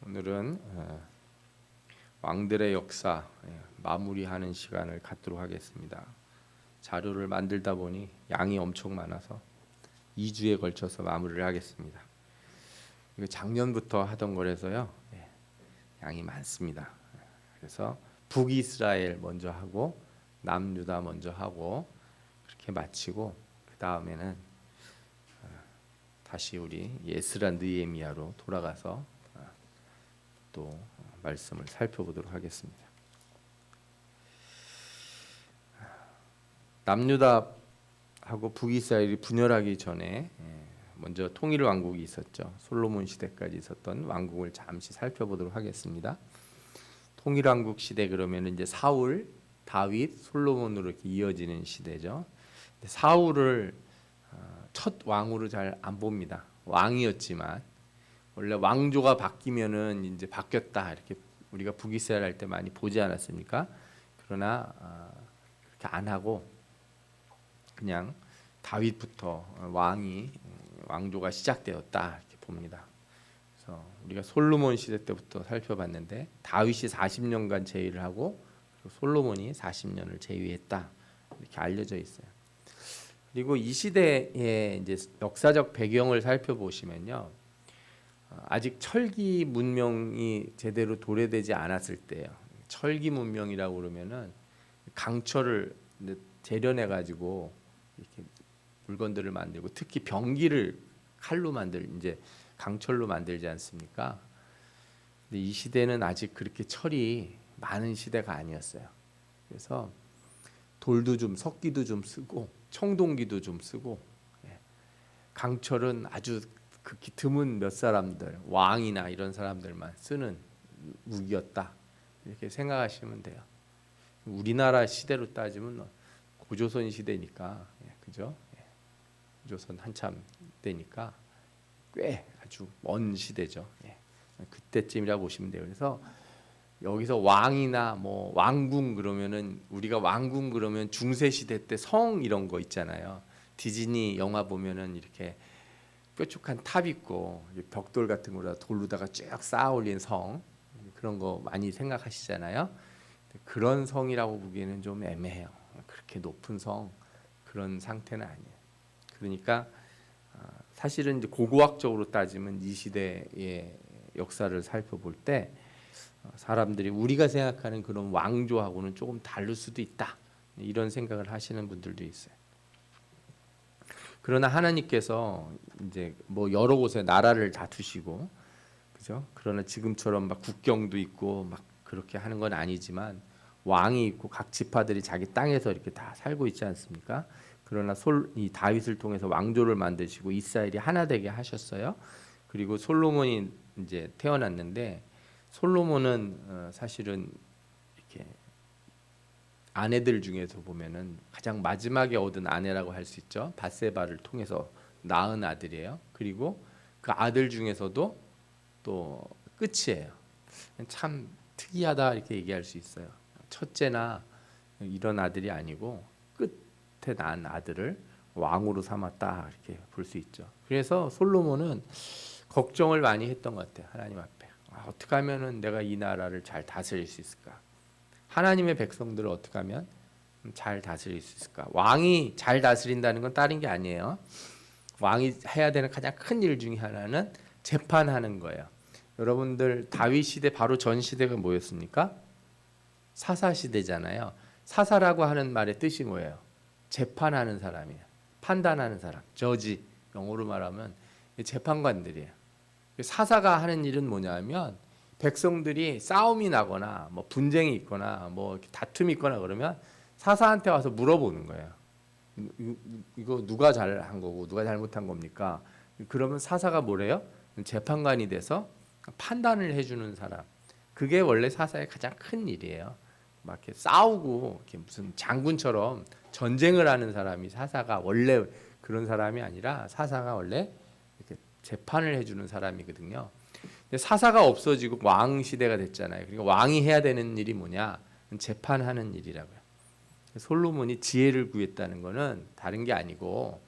오늘은 왕들의 역사 마무리하는 시간을 갖도록 하겠습니다. 자료를 만들다 보니 양이 엄청 많아서 2주에 걸쳐서 마무리를 하겠습니다. 이거 작년부터 하던 거라서요. 양이 많습니다. 그래서 북이스라엘 먼저 하고 남유다 먼저 하고 그렇게 마치고 그 다음에는 다시 우리 에스라 느헤미야로 돌아가서 또 말씀을 살펴보도록 하겠습니다. 남유다하고 북이스라엘이 분열하기 전에 먼저 통일 왕국이 있었죠. 솔로몬 시대까지 있었던 왕국을 잠시 살펴보도록 하겠습니다. 통일 왕국 시대 그러면 이제 사울, 다윗, 솔로몬으로 이렇게 이어지는 시대죠. 사울을 첫 왕으로 잘 안 봅니다. 왕이었지만 원래 왕조가 바뀌면은 이제 바뀌었다 이렇게 우리가 북이스라엘 할 때 많이 보지 않았습니까? 그러나 그렇게 안 하고 그냥 다윗부터 왕조가 시작되었다 이렇게 봅니다. 그래서 우리가 솔로몬 시대 때부터 살펴봤는데 다윗이 40년간 제위를 하고 솔로몬이 40년을 제위했다 이렇게 알려져 있어요. 그리고 이 시대의 이제 역사적 배경을 살펴보시면요. 아직 철기 문명이 제대로 도래되지 않았을 때예요. 철기 문명이라고 그러면은 강철을 재련해 가지고 이렇게 물건들을 만들고 특히 병기를 칼로 이제 강철로 만들지 않습니까? 근데 이 시대는 아직 그렇게 철이 많은 시대가 아니었어요. 그래서 돌도 좀 석기도 좀 쓰고 청동기도 좀 쓰고 강철은 아주 극히 드문 몇 사람들, 왕이나 이런 사람들만 쓰는 무기였다 이렇게 생각하시면 돼요. 우리나라 시대로 따지면 고조선 시대니까, 그죠? 고조선 한참 때니까 꽤 아주 먼 시대죠. 그때쯤이라 보시면 돼요. 그래서 여기서 왕이나 뭐 왕궁 그러면은 우리가 왕궁 그러면 중세 시대 때 성 이런 거 있잖아요. 디즈니 영화 보면은 이렇게 뾰족한 탑 있고 벽돌 같은 거라 돌로다가 쭉 쌓아 올린 성 그런 거 많이 생각하시잖아요. 그런 성이라고 보기에는 좀 애매해요. 그렇게 높은 성 그런 상태는 아니에요. 그러니까 사실은 이제 고고학적으로 따지면 이 시대의 역사를 살펴볼 때 사람들이 우리가 생각하는 그런 왕조하고는 조금 다를 수도 있다 이런 생각을 하시는 분들도 있어요. 그러나 하나님께서 이제 뭐 여러 곳에 나라를 다투시고 그죠? 그러나 지금처럼 막 국경도 있고 막 그렇게 하는 건 아니지만 왕이 있고 각 지파들이 자기 땅에서 이렇게 다 살고 있지 않습니까? 그러나 이 다윗을 통해서 왕조를 만드시고 이스라엘이 하나 되게 하셨어요. 그리고 솔로몬이 이제 태어났는데 솔로몬은 사실은 이렇게 아내들 중에서 보면은 가장 마지막에 얻은 아내라고 할 수 있죠. 밧세바를 통해서 낳은 아들이에요. 그리고 그 아들 중에서도 또 끝이에요. 참 특이하다 이렇게 얘기할 수 있어요. 첫째나 이런 아들이 아니고 끝에 낳은 아들을 왕으로 삼았다 이렇게 볼 수 있죠. 그래서 솔로몬은 걱정을 많이 했던 것 같아요. 하나님 앞에 어떻게 하면은 내가 이 나라를 잘 다스릴 수 있을까? 하나님의 백성들을 어떻게 하면 잘 다스릴 수 있을까? 왕이 잘 다스린다는 건 다른 게 아니에요. 왕이 해야 되는 가장 큰 일 중에 하나는 재판하는 거예요. 여러분들 다윗 시대 바로 전 시대가 뭐였습니까? 사사 시대잖아요. 사사라고 하는 말의 뜻이 뭐예요? 재판하는 사람이에요. 판단하는 사람. 저지 영어로 말하면 재판관들이에요. 사사가 하는 일은 뭐냐면 백성들이 싸움이 나거나 뭐 분쟁이 있거나 뭐 다툼이 있거나 그러면 사사한테 와서 물어보는 거예요. 이거 누가 잘한 거고 누가 잘못한 겁니까? 그러면 사사가 뭐래요? 재판관이 돼서 판단을 해주는 사람. 그게 원래 사사의 가장 큰 일이에요. 막 이렇게 싸우고 이렇게 무슨 장군처럼 전쟁을 하는 사람이 사사가 원래 그런 사람이 아니라 사사가 원래 이렇게 재판을 해주는 사람이거든요. 사사가 없어지고 왕 시대가 됐잖아요. 그러니까 왕이 해야 되는 일이 뭐냐? 재판하는 일이라고요. 솔로몬이 지혜를 구했다는 것은 다른 게 아니고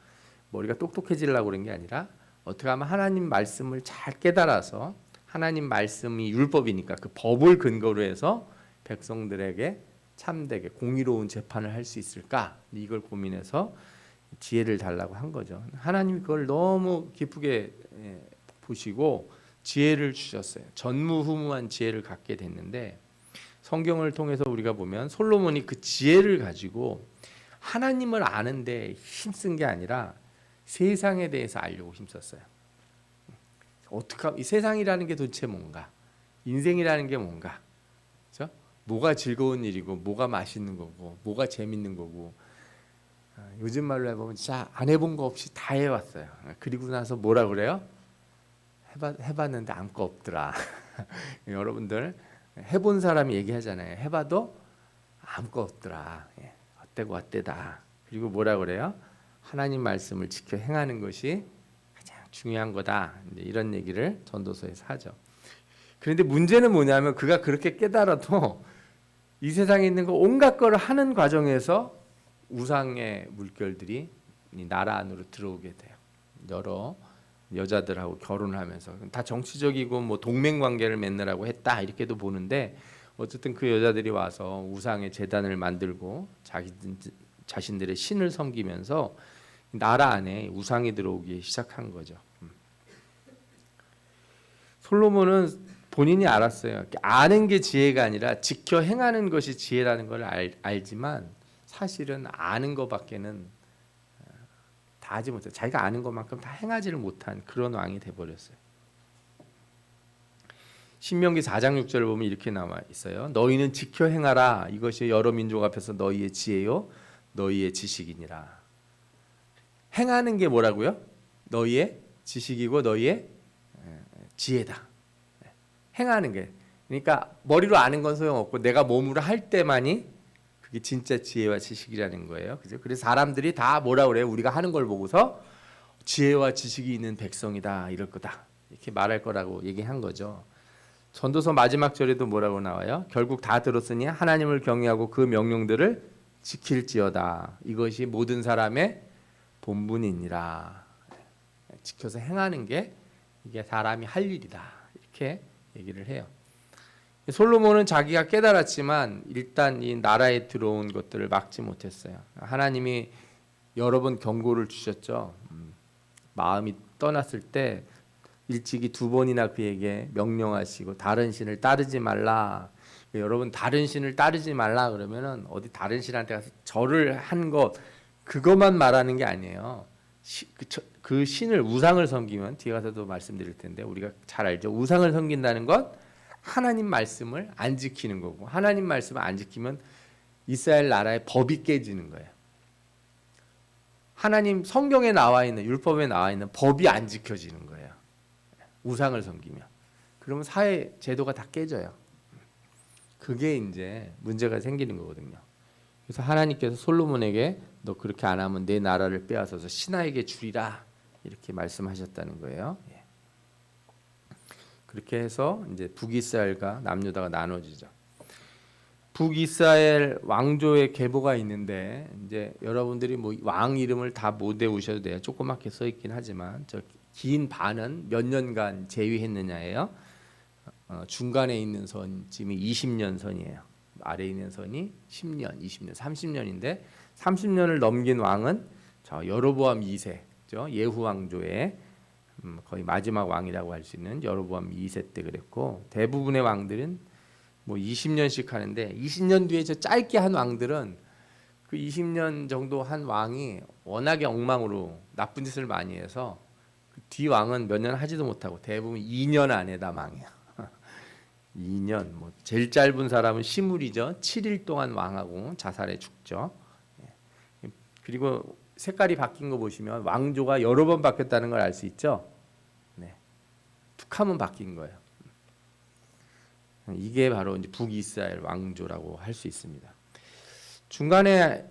머리가 똑똑해지려고 그런 게 아니라 어떻게 하면 하나님 말씀을 잘 깨달아서 하나님 말씀이 율법이니까 그 법을 근거로 해서 백성들에게 참되게 공의로운 재판을 할 수 있을까? 이걸 고민해서 지혜를 달라고 한 거죠. 하나님이 그걸 너무 기쁘게 보시고 지혜를 주셨어요. 전무후무한 지혜를 갖게 됐는데 성경을 통해서 우리가 보면 솔로몬이 그 지혜를 가지고 하나님을 아는데 힘쓴 게 아니라 세상에 대해서 알려고 힘썼어요. 어떻게 이 세상이라는 게 도대체 뭔가? 인생이라는 게 뭔가? 그렇죠? 뭐가 즐거운 일이고 뭐가 맛있는 거고 뭐가 재밌는 거고 요즘 말로 해보면 진짜 안 해본 거 없이 다 해왔어요. 그리고 나서 뭐라 그래요? 해봤는데 아무것도 없더라. 여러분들 해본 사람이 얘기하잖아요. 해봐도 아무것도 없더라. 어때고 어때다. 그리고 뭐라 그래요? 하나님 말씀을 지켜 행하는 것이 가장 중요한 거다. 이런 얘기를 전도서에서 하죠. 그런데 문제는 뭐냐면 그가 그렇게 깨달아도 이 세상에 있는 거 온갖 거를 하는 과정에서 우상의 물결들이 이 나라 안으로 들어오게 돼요. 여러 여자들하고 결혼을 하면서 다 정치적이고 뭐 동맹 관계를 맺느라고 했다 이렇게도 보는데 어쨌든 그 여자들이 와서 우상의 제단을 만들고 자신들의 신을 섬기면서 나라 안에 우상이 들어오기 시작한 거죠. 솔로몬은 본인이 알았어요. 아는 게 지혜가 아니라 지켜 행하는 것이 지혜라는 걸 알지만 사실은 아는 것밖에는 다 하지 못해요. 자기가 아는 것만큼 다 행하지를 못한 그런 왕이 돼버렸어요. 신명기 4장 6절을 보면 이렇게 나와 있어요. 너희는 지켜 행하라. 이것이 여러 민족 앞에서 너희의 지혜요 너희의 지식이니라. 행하는 게 뭐라고요? 너희의 지식이고 너희의 지혜다. 행하는 게 그러니까 머리로 아는 건 소용없고 내가 몸으로 할 때만이 그게 진짜 지혜와 지식이라는 거예요. 그죠? 그래서 사람들이 다 뭐라 그래요? 우리가 하는 걸 보고서 지혜와 지식이 있는 백성이다 이럴 거다 이렇게 말할 거라고 얘기한 거죠. 전도서 마지막 절에도 뭐라고 나와요? 결국 다 들었으니 하나님을 경외하고 그 명령들을 지킬지어다. 이것이 모든 사람의 본분이니라. 지켜서 행하는 게 이게 사람이 할 일이다. 이렇게 얘기를 해요. 솔로몬은 자기가 깨달았지만 일단 이 나라에 들어온 것들을 막지 못했어요. 하나님이 여러 번 경고를 주셨죠. 마음이 떠났을 때 일찍이 2번이나 그에게 명령하시고 다른 신을 따르지 말라. 여러분 다른 신을 따르지 말라 그러면은 어디 다른 신한테 가서 절을 한 것 그것만 말하는 게 아니에요. 그 신을 우상을 섬기면 뒤에 가서도 말씀드릴 텐데 우리가 잘 알죠. 우상을 섬긴다는 건 하나님 말씀을 안 지키는 거고 하나님 말씀을 안 지키면 이스라엘 나라의 법이 깨지는 거예요. 하나님 성경에 나와 있는 율법에 나와 있는 법이 안 지켜지는 거예요. 우상을 섬기면 그러면 사회 제도가 다 깨져요. 그게 이제 문제가 생기는 거거든요. 그래서 하나님께서 솔로몬에게 너 그렇게 안 하면 내 나라를 빼앗아서 신하에게 주리라 이렇게 말씀하셨다는 거예요. 그렇게 해서 이제 북이스라엘과 남유다가 나눠지죠. 북이스라엘 왕조의 계보가 있는데 이제 여러분들이 뭐 왕 이름을 다 못 외우셔도 돼요. 조그맣게 써 있긴 하지만 저 긴 반은 몇 년간 재위했느냐예요. 중간에 있는 선쯤이 20년 선이에요. 아래에 있는 선이 10년, 20년, 30년인데 30년을 넘긴 왕은 저 여로보암 2세죠. 예후 왕조의 거의 마지막 왕이라고 할 수 있는 여로보암 2세 때 그랬고 대부분의 왕들은 뭐 20년씩 하는데 20년 뒤에 저 짧게 한 왕들은 그 20년 정도 한 왕이 워낙에 엉망으로 나쁜 짓을 많이 해서 그 뒤 왕은 몇 년 하지도 못하고 대부분 2년 안에 다 망해요. 2년 뭐 제일 짧은 사람은 시물이죠. 7일 동안 왕하고 자살해 죽죠. 그리고 색깔이 바뀐 거 보시면 왕조가 여러 번 바뀌었다는 걸 알 수 있죠. 네. 툭 하면 바뀐 거예요. 이게 바로 이제 북이스라엘 왕조라고 할 수 있습니다. 중간에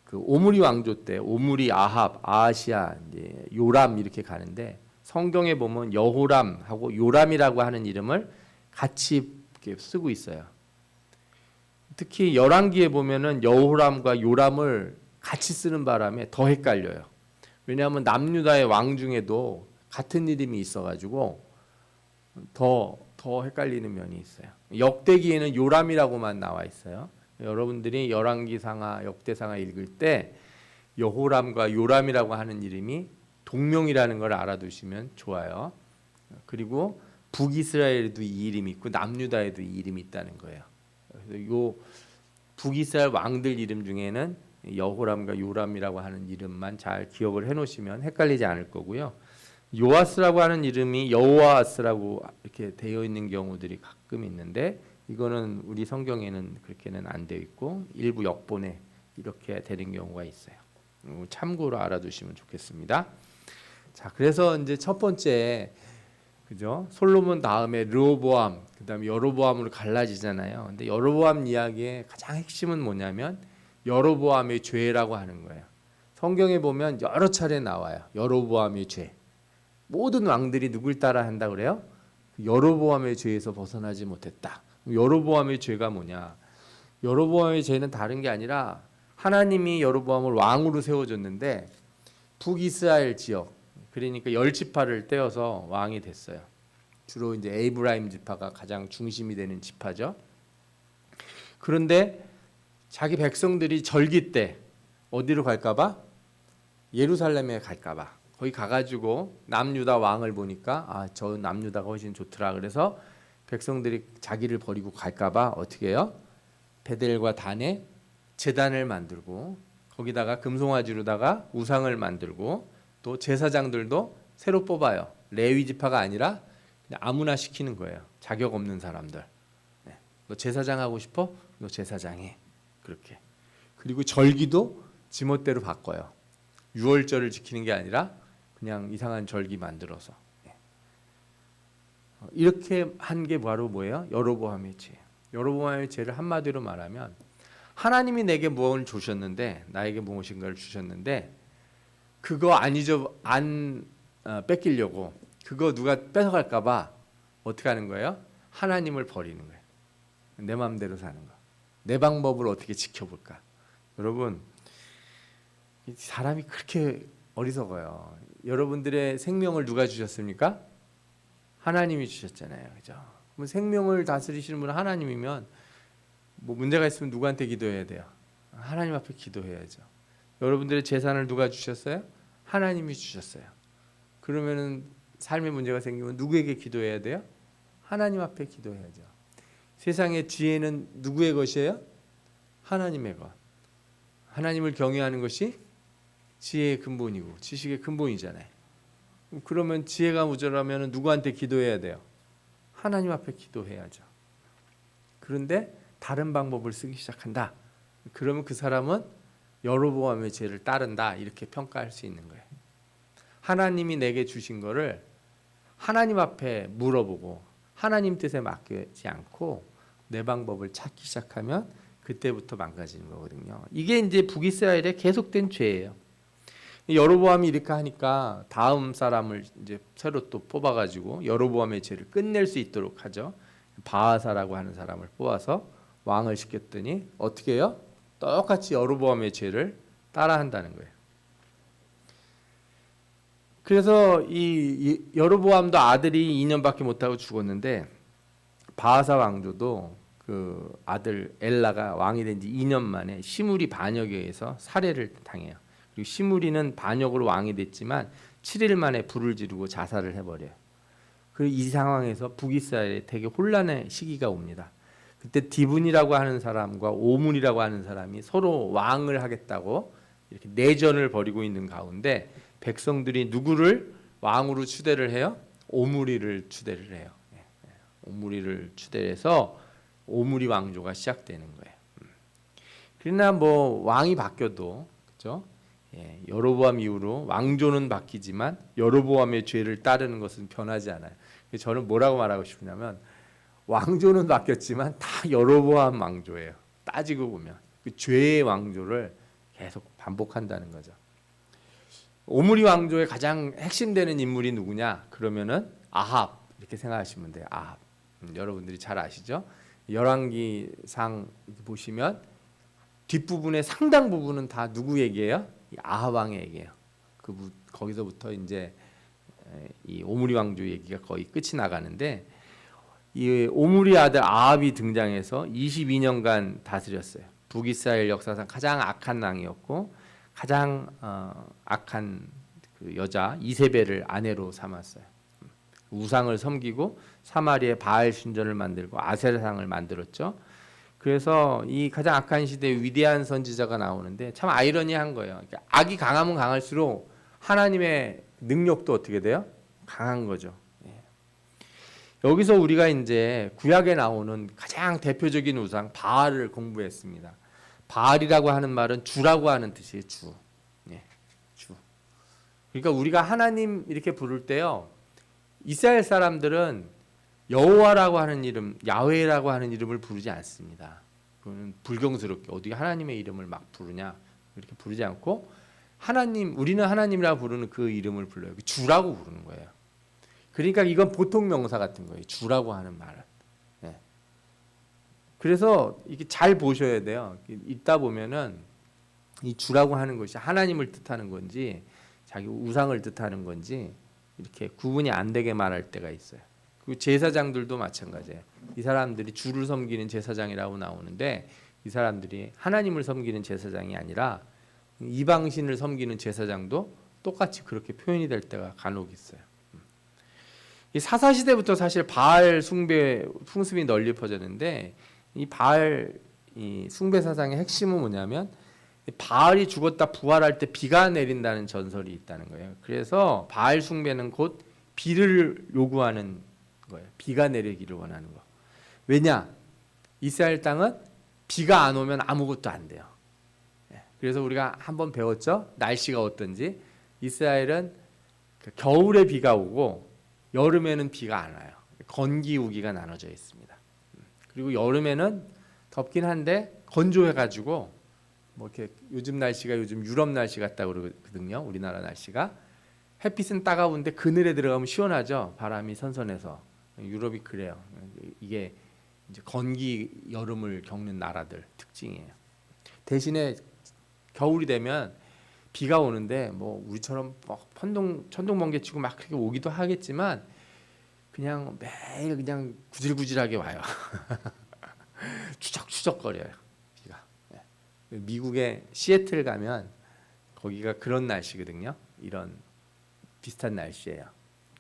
그 오므리 왕조 때 오므리, 아합, 아하시아, 이제 요람 이렇게 가는데 성경에 보면 여호람하고 요람이라고 하는 이름을 같이 이렇게 쓰고 있어요. 특히 열왕기에 보면은 여호람과 요람을 같이 쓰는 바람에 더 헷갈려요. 왜냐하면 남유다의 왕 중에도 같은 이름이 있어가지고 더 헷갈리는 면이 있어요. 역대기에는 요람이라고만 나와 있어요. 여러분들이 열왕기상하, 역대상하 읽을 때 여호람과 요람이라고 하는 이름이 동명이라는 걸 알아두시면 좋아요. 그리고 북이스라엘에도 이 이름이 있고 남유다에도 이 이름이 있다는 거예요. 그래서 요 북이스라엘 왕들 이름 중에는 여호람과 요람이라고 하는 이름만 잘 기억을 해놓으시면 헷갈리지 않을 거고요. 요아스라고 하는 이름이 여호아스라고 이렇게 되어 있는 경우들이 가끔 있는데 이거는 우리 성경에는 그렇게는 안 되어 있고 일부 역본에 이렇게 되는 경우가 있어요. 참고로 알아두시면 좋겠습니다. 자, 그래서 이제 첫 번째 그죠? 솔로몬 다음에 르호보암, 그다음에 여로보암으로 갈라지잖아요. 근데 여로보암 이야기의 가장 핵심은 뭐냐면 여로보암의 죄라고 하는 거예요. 성경에 보면 여러 차례 나와요. 여로보암의 죄. 모든 왕들이 누굴 따라 한다 그래요? 여로보암의 죄에서 벗어나지 못했다. 여로보암의 죄가 뭐냐? 여로보암의 죄는 다른 게 아니라 하나님이 여로보암을 왕으로 세워줬는데 북이스라엘 지역, 그러니까 열 지파를 떼어서 왕이 됐어요. 주로 이제 에이브라임 지파가 가장 중심이 되는 지파죠. 그런데 자기 백성들이 절기 때 어디로 갈까봐? 예루살렘에 갈까봐. 거기 가가지고 남유다 왕을 보니까 저 남유다가 훨씬 좋더라. 그래서 백성들이 자기를 버리고 갈까봐 어떻게 해요? 베델과 단에 제단을 만들고 거기다가 금송아지로다가 우상을 만들고 또 제사장들도 새로 뽑아요. 레위 지파가 아니라 그냥 아무나 시키는 거예요. 자격 없는 사람들. 네. 너 제사장 하고 싶어? 너 제사장해. 그렇게. 그리고 절기도 지멋대로 바꿔요. 유월절을 지키는 게 아니라 그냥 이상한 절기 만들어서. 네. 이렇게 한 게 바로 뭐예요? 여로보암의 죄. 여로보암의 죄를 한마디로 말하면 하나님이 내게 무엇을 주셨는데 나에게 무엇인가를 주셨는데 그거 안 뺏기려고 그거 누가 뺏어갈까봐 어떻게 하는 거예요? 하나님을 버리는 거예요. 내 마음대로 사는 거. 내 방법을 어떻게 지켜볼까? 여러분 사람이 그렇게 어리석어요. 여러분들의 생명을 누가 주셨습니까? 하나님이 주셨잖아요. 그죠? 그럼 생명을 다스리시는 분은 하나님이면 뭐 문제가 있으면 누구한테 기도해야 돼요? 하나님 앞에 기도해야죠. 여러분들의 재산을 누가 주셨어요? 하나님이 주셨어요. 그러면은 삶에 문제가 생기면 누구에게 기도해야 돼요? 하나님 앞에 기도해야죠. 세상의 지혜는 누구의 것이에요? 하나님의 것. 하나님을 경외하는 것이 지혜의 근본이고 지식의 근본이잖아요. 그러면 지혜가 모자라면 누구한테 기도해야 돼요? 하나님 앞에 기도해야죠. 그런데 다른 방법을 쓰기 시작한다. 그러면 그 사람은 여로보암의 죄를 따른다. 이렇게 평가할 수 있는 거예요. 하나님이 내게 주신 거를 하나님 앞에 물어보고 하나님 뜻에 맡기지 않고 내 방법을 찾기 시작하면 그때부터 망가지는 거거든요. 이게 이제 북이스라엘의 계속된 죄예요. 여로보암이 이렇게 하니까 다음 사람을 이제 새로 또 뽑아가지고 여로보암의 죄를 끝낼 수 있도록 하죠. 바하사라고 하는 사람을 뽑아서 왕을 시켰더니 어떻게 해요? 똑같이 여로보암의 죄를 따라한다는 거예요. 그래서 이 여로보암도 아들이 2년밖에 못하고 죽었는데 바하사 왕조도 그 아들 엘라가 왕이 된 지 2년 만에 시므리 반역에 의해서 살해를 당해요. 그리고 시므리는 반역으로 왕이 됐지만 7일 만에 불을 지르고 자살을 해버려요. 그리고 이 상황에서 북이스라엘에 되게 혼란의 시기가 옵니다. 그때 디분이라고 하는 사람과 오문이라고 하는 사람이 서로 왕을 하겠다고 이렇게 내전을 벌이고 있는 가운데 백성들이 누구를 왕으로 추대를 해요? 오므리를 추대를 해요. 오므리를 추대해서 오므리 왕조가 시작되는 거예요. 그러나 뭐 왕이 바뀌어도 그렇죠? 여로보암 이후로 왕조는 바뀌지만 여로보암의 죄를 따르는 것은 변하지 않아요. 저는 뭐라고 말하고 싶으냐면 왕조는 바뀌었지만 다 여로보암 왕조예요. 따지고 보면 그 죄의 왕조를 계속 반복한다는 거죠. 오므리 왕조의 가장 핵심되는 인물이 누구냐? 그러면은 아합 이렇게 생각하시면 돼요. 아합. 여러분들이 잘 아시죠? 열왕기상 보시면 뒷부분의 상당 부분은 다 누구 얘기예요? 아합 왕의 얘기예요. 거기서부터 이제 이 오므리 왕조 얘기가 거의 끝이 나가는데 이 오므리 아들 아합이 등장해서 22년간 다스렸어요. 북이스라엘 역사상 가장 악한 왕이었고 가장 악한 그 여자 이세벨을 아내로 삼았어요. 우상을 섬기고 사마리아에 바알 신전을 만들고 아세라상을 만들었죠. 그래서 이 가장 악한 시대에 위대한 선지자가 나오는데 참 아이러니한 거예요. 그러니까 악이 강하면 강할수록 하나님의 능력도 어떻게 돼요? 강한 거죠. 여기서 우리가 이제 구약에 나오는 가장 대표적인 우상 바알을 공부했습니다. 바알이라고 하는 말은 주라고 하는 뜻이에요. 주. 주. 그러니까 우리가 하나님 이렇게 부를 때요. 이스라엘 사람들은 여호와라고 하는 이름, 야훼라고 하는 이름을 부르지 않습니다. 그거는 불경스럽게 어떻게 하나님의 이름을 막 부르냐 이렇게 부르지 않고 하나님, 우리는 하나님이라고 부르는 그 이름을 불러요. 주라고 부르는 거예요. 그러니까 이건 보통 명사 같은 거예요. 주라고 하는 말은. 네. 그래서 이게 잘 보셔야 돼요. 읽다 보면은 이 주라고 하는 것이 하나님을 뜻하는 건지 자기 우상을 뜻하는 건지 이렇게 구분이 안 되게 말할 때가 있어요. 그리고 제사장들도 마찬가지예요. 이 사람들이 주를 섬기는 제사장이라고 나오는데 이 사람들이 하나님을 섬기는 제사장이 아니라 이방신을 섬기는 제사장도 똑같이 그렇게 표현이 될 때가 간혹 있어요. 이 사사 시대부터 사실 바알 숭배 풍습이 널리 퍼졌는데 이 바알 이 숭배 사상의 핵심은 뭐냐면 바알이 죽었다 부활할 때 비가 내린다는 전설이 있다는 거예요. 그래서 바알 숭배는 곧 비를 요구하는 거예요. 비가 내리기를 원하는 거. 왜냐? 이스라엘 땅은 비가 안 오면 아무것도 안 돼요. 그래서 우리가 한번 배웠죠? 날씨가 어떤지. 이스라엘은 겨울에 비가 오고 여름에는 비가 안 와요. 건기우기가 나눠져 있습니다. 그리고 여름에는 덥긴 한데 건조해가지고 뭐 이렇게 요즘 날씨가 요즘 유럽 날씨 같다고 그러거든요. 우리나라 날씨가 햇빛은 따가운데 그늘에 들어가면 시원하죠. 바람이 선선해서 유럽이 그래요. 이게 이제 건기 여름을 겪는 나라들 특징이에요. 대신에 겨울이 되면 비가 오는데 뭐 우리처럼 막 천둥 번개 치고 막 그렇게 오기도 하겠지만 그냥 매일 그냥 구질구질하게 와요. 추적추적거려요 비가. 미국의 시애틀 가면 거기가 그런 날씨거든요. 이런 비슷한 날씨예요.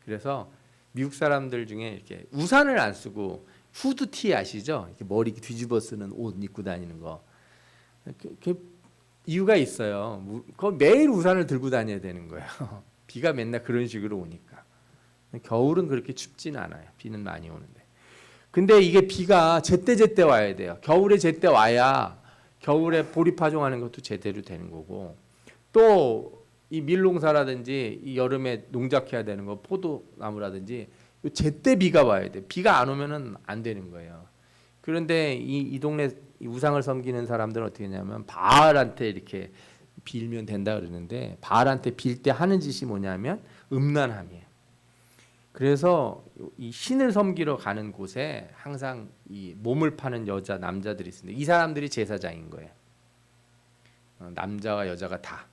그래서 미국 사람들 중에 이렇게 우산을 안 쓰고 후드티 아시죠? 이렇게 머리 뒤집어 쓰는 옷 입고 다니는 거. 이유가 있어요. 매일 우산을 들고 다녀야 되는 거예요. 비가 맨날 그런 식으로 오니까. 겨울은 그렇게 춥지는 않아요. 비는 많이 오는데. 근데 이게 비가 제때제때 와야 돼요. 겨울에 제때 와야 겨울에 보리 파종하는 것도 제대로 되는 거고 또 이 밀농사라든지 이 여름에 농작해야 되는 거 포도나무라든지 제때 비가 와야 돼. 비가 안 오면은 안 되는 거예요. 그런데 이 동네 우상을 섬기는 사람들은 어떻게 하냐면 바알한테 이렇게 빌면 된다 그러는데 바알한테 빌 때 하는 짓이 뭐냐면 음란함이에요. 그래서 이 신을 섬기러 가는 곳에 항상 이 몸을 파는 여자 남자들이 있습니다. 이 사람들이 제사장인 거예요. 남자와 여자가 다.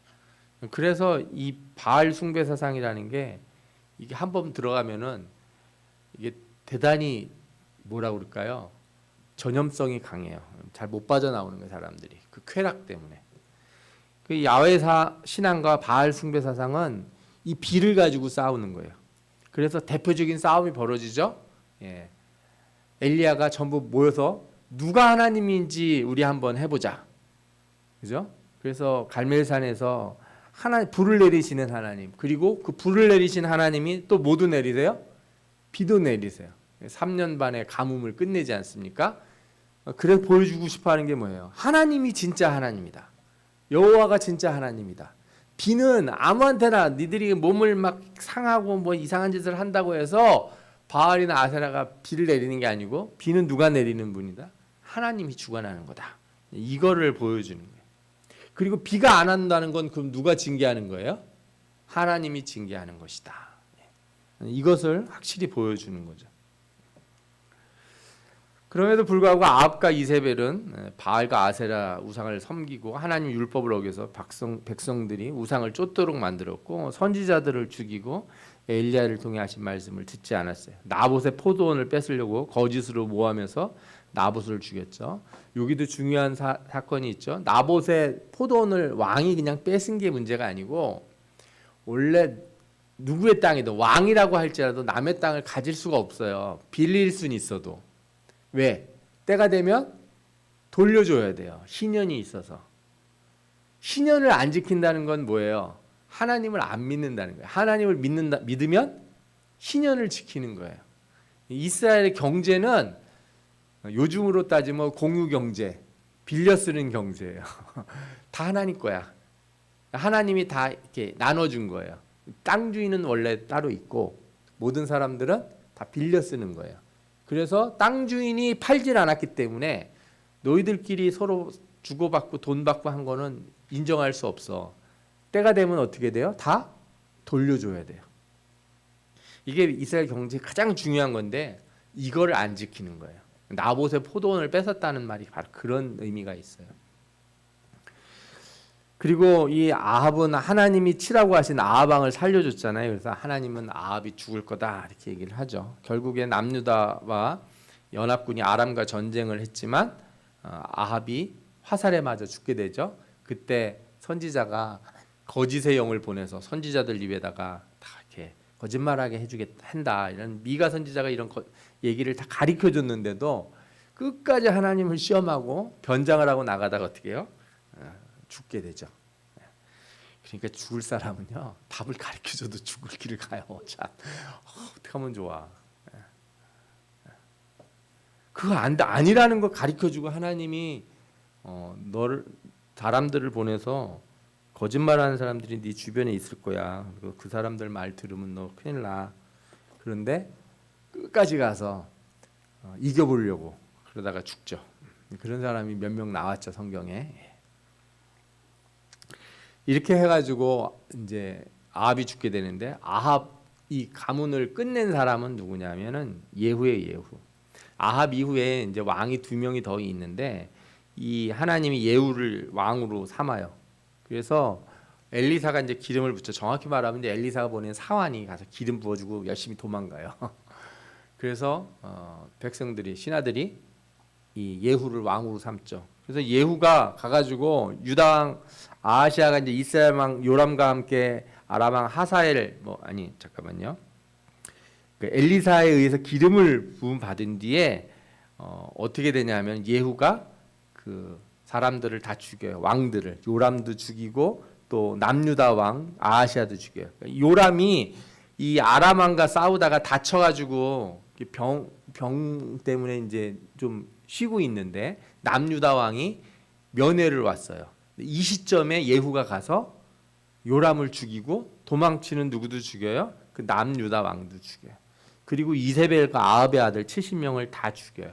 그래서 이 바알 숭배 사상이라는 게 이게 한번 들어가면은 이게 대단히 뭐라 그럴까요? 전염성이 강해요. 잘 못 빠져나오는 거예요, 사람들이. 그 쾌락 때문에. 그 야훼 신앙과 바알 숭배 사상은 이 비를 가지고 싸우는 거예요. 그래서 대표적인 싸움이 벌어지죠. 예. 엘리야가 전부 모여서 누가 하나님인지 우리 한번 해보자. 그죠? 그래서 갈멜산에서 불을 내리시는 하나님, 그리고 그 불을 내리신 하나님이 또 모두 내리세요? 비도 내리세요. 3년 반의 가뭄을 끝내지 않습니까? 그래서 보여주고 싶어하는 게 뭐예요? 하나님이 진짜 하나님이다. 여호와가 진짜 하나님이다. 비는 아무한테나 니들이 몸을 막 상하고 뭐 이상한 짓을 한다고 해서 바알이나 아세라가 비를 내리는 게 아니고 비는 누가 내리는 분이다? 하나님이 주관하는 거다. 이거를 보여주는 거예요. 그리고 비가 안 한다는 건 그럼 누가 징계하는 거예요? 하나님이 징계하는 것이다. 이것을 확실히 보여주는 거죠. 그럼에도 불구하고 아합과 이세벨은 바알과 아세라 우상을 섬기고 하나님 율법을 어겨서 백성들이 우상을 쫓도록 만들었고 선지자들을 죽이고 엘리야를 통해 하신 말씀을 듣지 않았어요. 나봇의 포도원을 뺏으려고 거짓으로 모함해서 나봇을 죽였죠. 여기도 중요한 사건이 있죠. 나봇의 포도원을 왕이 그냥 뺏은 게 문제가 아니고 원래 누구의 땅이든 왕이라고 할지라도 남의 땅을 가질 수가 없어요. 빌릴 수는 있어도. 왜? 때가 되면 돌려줘야 돼요. 신연이 있어서. 신연을 안 지킨다는 건 뭐예요? 하나님을 안 믿는다는 거예요. 하나님을 믿으면 신연을 지키는 거예요. 이스라엘의 경제는 요즘으로 따지면 공유 경제, 빌려 쓰는 경제예요. 다 하나님 거야. 하나님이 다 이렇게 나눠준 거예요. 땅 주인은 원래 따로 있고 모든 사람들은 다 빌려 쓰는 거예요. 그래서 땅 주인이 팔질 않았기 때문에 너희들끼리 서로 주고받고 돈 받고 한 거는 인정할 수 없어. 때가 되면 어떻게 돼요? 다 돌려줘야 돼요. 이게 이스라엘 경제의 가장 중요한 건데 이걸 안 지키는 거예요. 나봇의 포도원을 뺏었다는 말이 바로 그런 의미가 있어요. 그리고 이 아합은 하나님이 치라고 하신 아합 왕을 살려줬잖아요. 그래서 하나님은 아합이 죽을 거다 이렇게 얘기를 하죠. 결국에 남유다와 연합군이 아람과 전쟁을 했지만 아합이 화살에 맞아 죽게 되죠. 그때 선지자가 거짓의 영을 보내서 선지자들 입에다가 다 이렇게 거짓말하게 해주겠다 한다 이런 미가 선지자가 이런 얘기를 다 가르쳐 줬는데도 끝까지 하나님을 시험하고 변장을 하고 나가다가 어떻게 해요? 죽게 되죠. 그러니까 죽을 사람은요 답을 가르쳐줘도 죽을 길을 가요. 참 어떻게 하면 좋아? 그거 아니라는 거 가르쳐주고 하나님이 너를 사람들을 보내서 거짓말하는 사람들이 네 주변에 있을 거야. 그 사람들 말 들으면 너 큰일 나. 그런데 끝까지 가서 이겨보려고 그러다가 죽죠. 그런 사람이 몇 명 나왔죠 성경에. 이렇게 해가지고 이제 아합이 죽게 되는데 아합 이 가문을 끝낸 사람은 누구냐면은 예후의 예후. 아합 이후에 이제 왕이 2명이 더 있는데 이 하나님이 예후를 왕으로 삼아요. 그래서 엘리사가 이제 기름을 붓죠. 정확히 말하면 이제 엘리사가 보낸 사환이 가서 기름 부어주고 열심히 도망가요. 그래서 백성들이 신하들이 이 예후를 왕으로 삼죠. 그래서 예후가 가가지고 유다 왕 아하시아가 이제 이스라엘 왕 요람과 함께 아람 왕 하사엘 잠깐만요. 그 엘리사에 의해서 기름을 부음 받은 뒤에 어떻게 되냐면 예후가 그 사람들을 다 죽여요. 왕들을 요람도 죽이고 또 남유다 왕 아하시아도 죽여요. 요람이 이 아람 왕과 싸우다가 다쳐가지고 병 때문에 이제 좀 쉬고 있는데 남유다 왕이 면회를 왔어요. 이 시점에 예후가 가서 요람을 죽이고 도망치는 누구도 죽여요. 그 남유다 왕도 죽여요. 그리고 이세벨과 아합의 아들 70명을 다 죽여요.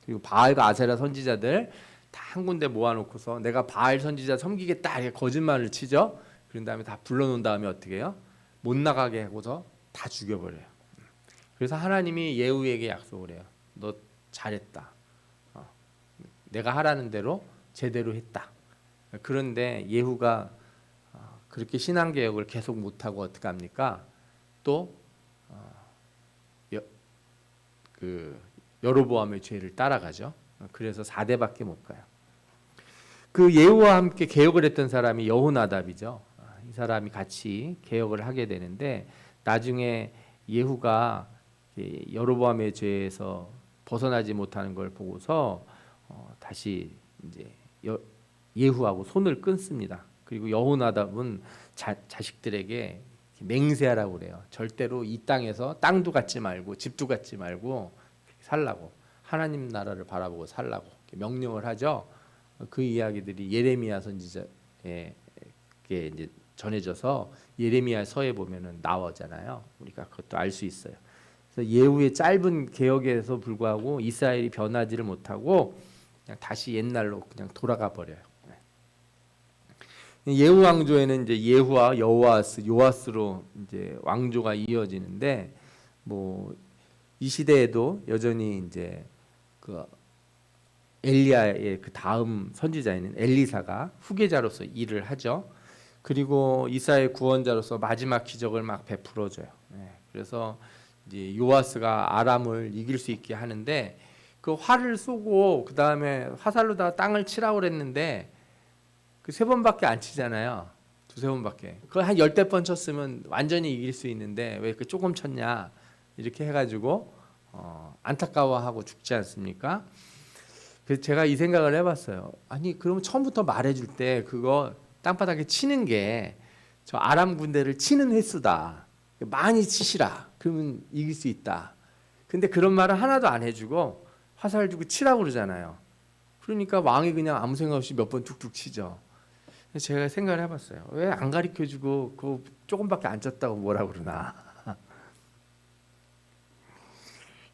그리고 바알과 아세라 선지자들 다 한 군데 모아놓고서 내가 바알 선지자 섬기겠다 이렇게 거짓말을 치죠. 그런 다음에 다 불러놓은 다음에 어떻게 해요? 못 나가게 하고서 다 죽여버려요. 그래서 하나님이 예후에게 약속을 해요. 너 잘했다. 내가 하라는 대로 제대로 했다. 그런데 예후가 그렇게 신앙개혁을 계속 못하고 어떻게 합니까? 또 여로보암의 죄를 따라가죠. 그래서 4대밖에 못 가요. 그 예후와 함께 개혁을 했던 사람이 여호나답이죠. 이 사람이 같이 개혁을 하게 되는데 나중에 예후가 여로보암의 죄에서 벗어나지 못하는 걸 보고서 다시 이제 예후하고 손을 끊습니다. 그리고 여호나답은 자식들에게 맹세하라고 그래요. 절대로 이 땅에서 땅도 갖지 말고 집도 갖지 말고 살라고 하나님 나라를 바라보고 살라고 명령을 하죠. 그 이야기들이 예레미야 선지자에게 이제 전해져서 예레미야 서에 보면은 나오잖아요. 우리가 그것도 알 수 있어요. 그래서 예후의 짧은 개혁에서 불구하고 이스라엘이 변하지를 못하고 그냥 다시 옛날로 그냥 돌아가 버려요. 예후 왕조에는 이제 예후와 요아스로 이제 왕조가 이어지는데 뭐 이 시대에도 여전히 이제 그 엘리야의 그 다음 선지자인 엘리사가 후계자로서 일을 하죠. 그리고 이스라엘 구원자로서 마지막 기적을 막 베풀어줘요. 그래서 이제 요아스가 아람을 이길 수 있게 하는데 그 활을 쏘고 그 다음에 화살로 다 땅을 치라고 그랬는데 그 세 번밖에 안 치잖아요. 두세 번밖에. 그걸 한 열댓 번 쳤으면 완전히 이길 수 있는데 왜 그 조금 쳤냐 이렇게 해가지고 안타까워하고 죽지 않습니까? 그래서 제가 이 생각을 해봤어요. 아니 그러면 처음부터 말해줄 때 그거 땅바닥에 치는 게 저 아람 군대를 치는 횟수다. 많이 치시라. 그러면 이길 수 있다. 근데 그런 말을 하나도 안 해주고 화살 주고 치라고 그러잖아요. 그러니까 왕이 그냥 아무 생각 없이 몇 번 툭툭 치죠. 그래서 제가 생각을 해봤어요. 왜 안 가르쳐주고 그거 조금밖에 안 쳤다고 뭐라 그러나.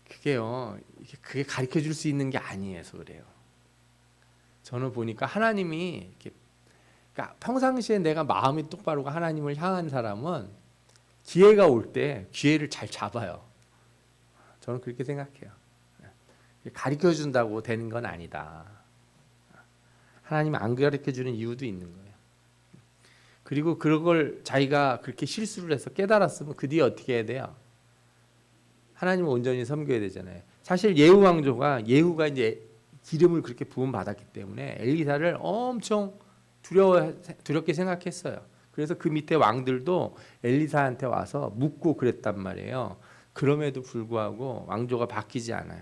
그게요. 그게 가르쳐줄 수 있는 게 아니어서 그래요. 저는 보니까 하나님이 이렇게 그러니까 평상시에 내가 마음이 똑바르고 하나님을 향한 사람은 기회가 올 때 기회를 잘 잡아요. 저는 그렇게 생각해요. 가르쳐 준다고 되는 건 아니다. 하나님이 안 가르쳐 주는 이유도 있는 거예요. 그리고 그걸 자기가 그렇게 실수를 해서 깨달았으면 그 뒤에 어떻게 해야 돼요? 하나님을 온전히 섬겨야 되잖아요. 사실 예후 왕조가 예후가 이제 기름을 그렇게 부음 받았기 때문에 엘리사를 엄청 두렵게 생각했어요. 그래서 그 밑에 왕들도 엘리사한테 와서 묻고 그랬단 말이에요. 그럼에도 불구하고 왕조가 바뀌지 않아요.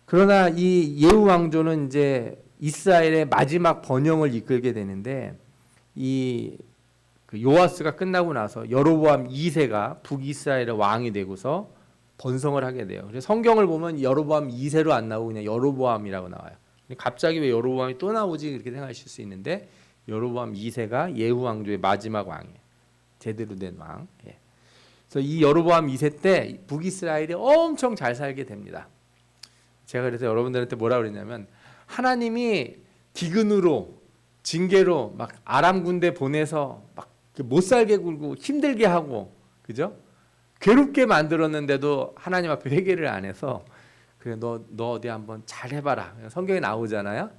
그러나 이 예후 왕조는 이제 이스라엘의 마지막 번영을 이끌게 되는데 이 요아스가 끝나고 나서 여로보암 2세가 북이스라엘의 왕이 되고서 번성을 하게 돼요. 그래서 성경을 보면 여로보암 2세로 안 나오고 그냥 여로보암이라고 나와요. 갑자기 왜 여로보암이 또 나오지 그렇게 생각하실 수 있는데 여로보암 2세가 예후 왕조의 마지막 왕이에요. 제대로 된 왕. 그래서 이 여로보암 2세 때 북이스라엘이 엄청 잘 살게 됩니다. 제가 그래서 여러분들한테 뭐라 그랬냐면 하나님이 기근으로 징계로 막 아람 군대 보내서 막 못 살게 굴고 힘들게 하고 그죠? 괴롭게 만들었는데도 하나님 앞에 회개를 안 해서 그래 너 어디 한번 잘 해봐라. 성경에 나오잖아요.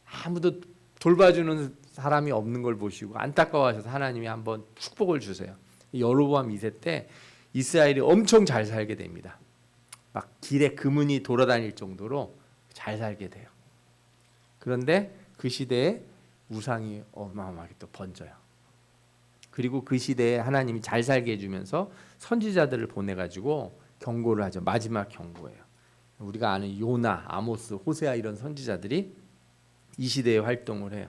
아무도 돌봐주는 사람이 없는 걸 보시고 안타까워하셔서 하나님이 한번 축복을 주세요. 여로보암 2세 때 이스라엘이 엄청 잘 살게 됩니다. 막 길에 금은이 돌아다닐 정도로 잘 살게 돼요. 그런데 그 시대에 우상이 어마어마하게 또 번져요. 그리고 그 시대에 하나님이 잘 살게 해주면서 선지자들을 보내가지고 경고를 하죠. 마지막 경고예요. 우리가 아는 요나, 아모스, 호세아 이런 선지자들이 이 시대에 활동을 해요.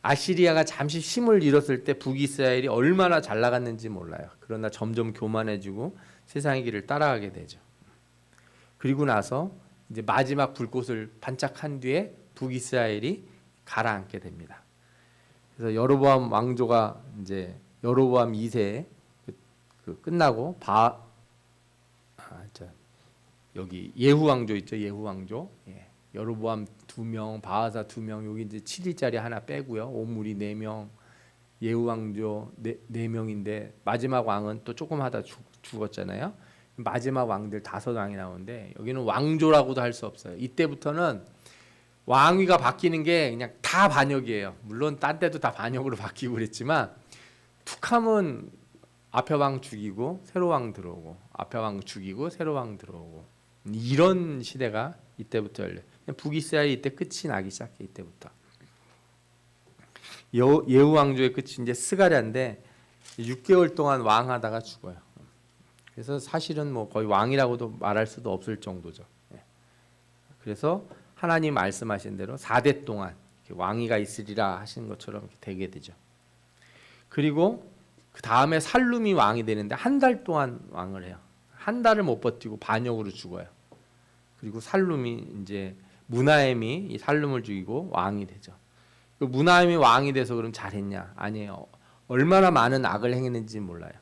아시리아가 잠시 힘을 잃었을 때 북이스라엘이 얼마나 잘 나갔는지 몰라요. 그러나 점점 교만해지고 세상의 길을 따라가게 되죠. 그리고 나서 이제 마지막 불꽃을 반짝한 뒤에 북이스라엘이 가라앉게 됩니다. 그래서 여로보암 왕조가 이제 여로보암 2세 끝나고 여기 예후 왕조 있죠. 예후 왕조. 여로보암 2명, 바하사 2명, 여기 이제 7일짜리 하나 빼고요. 오므리 4명, 예후 왕조 4명인데 마지막 왕은 또 조금 하다 죽었잖아요. 마지막 왕들 5왕이 나오는데 여기는 왕조라고도 할 수 없어요. 이때부터는 왕위가 바뀌는 게 그냥 다 반역이에요. 물론 딴 데도 다 반역으로 바뀌고 그랬지만 툭하면 앞에 왕 죽이고 새로 왕 들어오고 앞에 왕 죽이고 새로 왕 들어오고 이런 시대가 이때부터 열려요. 북이스라엘이 이때 끝이 나기 시작해. 이때부터 예후 왕조의 끝이 이제 스가랴인데 6개월 동안 왕하다가 죽어요. 그래서 사실은 뭐 거의 왕이라고도 말할 수도 없을 정도죠. 그래서 하나님 말씀하신 대로 4대 동안 왕위가 있으리라 하신 것처럼 이렇게 되게 되죠. 그리고 그 다음에 살룸이 왕이 되는데 한 달 동안 왕을 해요. 한 달을 못 버티고 반역으로 죽어요. 그리고 살룸이 이제 무나엠이 이 살룸을 죽이고 왕이 되죠. 그 무나엠이 왕이 돼서 그럼 잘했냐? 아니에요. 얼마나 많은 악을 행했는지 몰라요.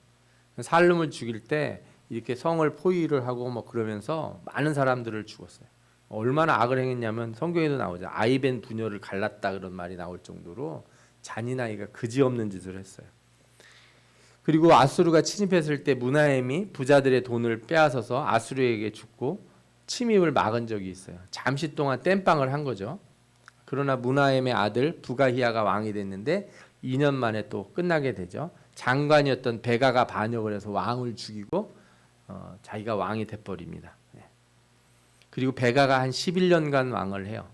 살룸을 죽일 때 이렇게 성을 포위를 하고 뭐 그러면서 많은 사람들을 죽었어요. 얼마나 악을 행했냐면 성경에도 나오죠. 아이벤 부녀를 갈랐다 그런 말이 나올 정도로 잔인하기가 그지없는 짓을 했어요. 그리고 아수르가 침입했을 때 무나엠이 부자들의 돈을 빼앗아서 아수르에게 줬고 침입을 막은 적이 있어요. 잠시 동안 땜빵을 한 거죠. 그러나 무나엠의 아들 부가히야가 왕이 됐는데 2년 만에 또 끝나게 되죠. 장관이었던 베가가 반역을 해서 왕을 죽이고 자기가 왕이 돼버립니다. 그리고 베가가 한 11년간 왕을 해요.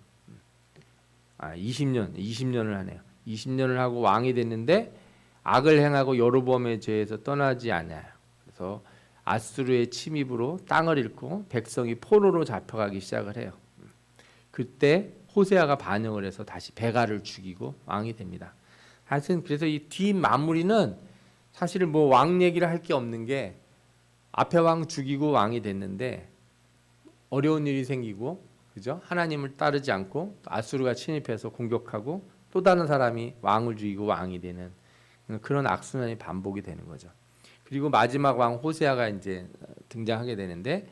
20년을 하네요. 20년을 하고 왕이 됐는데 악을 행하고 여로보암의 죄에서 떠나지 않아요. 그래서 아수르의 침입으로 땅을 잃고 백성이 포로로 잡혀가기 시작을 해요. 그때 호세아가 반역을 해서 다시 베가를 죽이고 왕이 됩니다. 하여튼 그래서 이 뒤 마무리는 사실은 뭐 왕 얘기를 할 게 없는 게 앞에 왕 죽이고 왕이 됐는데 어려운 일이 생기고 그죠? 하나님을 따르지 않고 아수르가 침입해서 공격하고 또 다른 사람이 왕을 죽이고 왕이 되는 그런 악순환이 반복이 되는 거죠. 그리고 마지막 왕 호세아가 이제 등장하게 되는데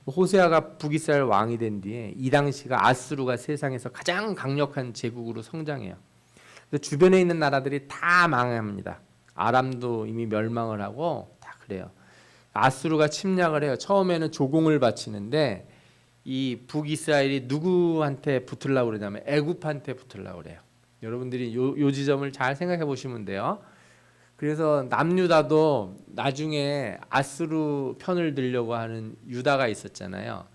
호세아가 북이스라엘 왕이 된 뒤에 이 당시가 아수르가 세상에서 가장 강력한 제국으로 성장해요. 그래서 주변에 있는 나라들이 다 망합니다. 아람도 이미 멸망을 하고 다 그래요. 아수르가 침략을 해요. 처음에는 조공을 바치는데 이 북이스라엘이 누구한테 붙으려고 그러냐면 애굽한테 붙으려고 그래요. 여러분들이 요 지점을 잘 생각해 보시면 돼요. 그래서 남유다도 나중에 아수르 편을 들려고 하는 유다가 있었잖아요.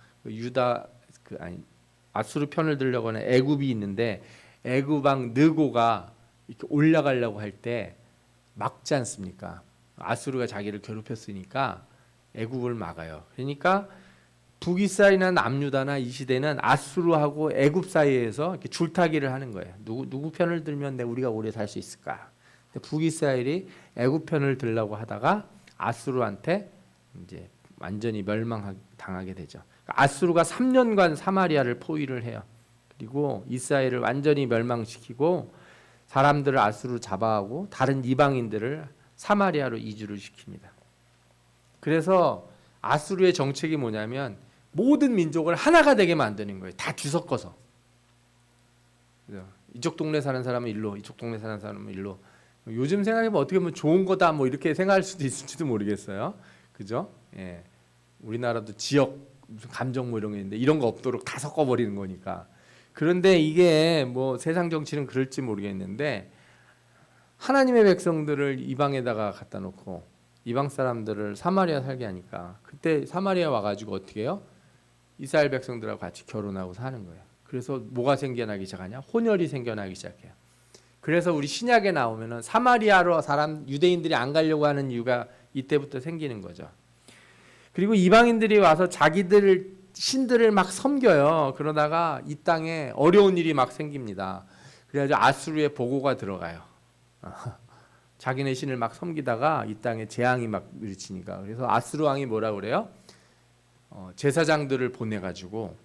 아수르 편을 들려고 하는 애굽이 있는데 애굽 왕 느고가 이렇게 올라가려고 할 때 막지 않습니까? 아수르가 자기를 괴롭혔으니까 애굽을 막아요. 그러니까 북이스라엘이나 남유다나 이 시대는 아수르하고 애굽 사이에서 이렇게 줄타기를 하는 거예요. 누구 편을 들면 우리가 오래 살 수 있을까? 북이스라엘이 애굽 편을 들려고 하다가 아수르한테 이제 완전히 멸망당하게 되죠. 아수르가 3년간 사마리아를 포위를 해요. 그리고 이스라엘을 완전히 멸망시키고 사람들을 아수르 잡아가고 다른 이방인들을 사마리아로 이주를 시킵니다. 그래서 아수르의 정책이 뭐냐면 모든 민족을 하나가 되게 만드는 거예요. 다 뒤섞어서. 이쪽 동네 사는 사람은 일로, 이쪽 동네 사는 사람은 일로. 요즘 생각해보면 어떻게 보면 좋은 거다 뭐 이렇게 생각할 수도 있을지도 모르겠어요. 그죠? 예. 우리나라도 지역 무슨 감정 뭐 이런 게 있는데 이런 거 없도록 다 섞어버리는 거니까. 그런데 이게 뭐 세상 정치는 그럴지 모르겠는데 하나님의 백성들을 이방에다가 갖다 놓고 이방 사람들을 사마리아 살게 하니까 그때 사마리아 와가지고 어떻게 해요? 이스라엘 백성들하고 같이 결혼하고 사는 거예요. 그래서 뭐가 생겨나기 시작하냐? 혼혈이 생겨나기 시작해요. 그래서 우리 신약에 나오면은 사마리아로 유대인들이 안 가려고 하는 이유가 이때부터 생기는 거죠. 그리고 이방인들이 와서 자기들 신들을 막 섬겨요. 그러다가 이 땅에 어려운 일이 막 생깁니다. 그래가지고 아수르의 보고가 들어가요. 자기네 신을 막 섬기다가 이 땅에 재앙이 막 밀치니까. 그래서 아수르 왕이 뭐라 그래요? 제사장들을 보내가지고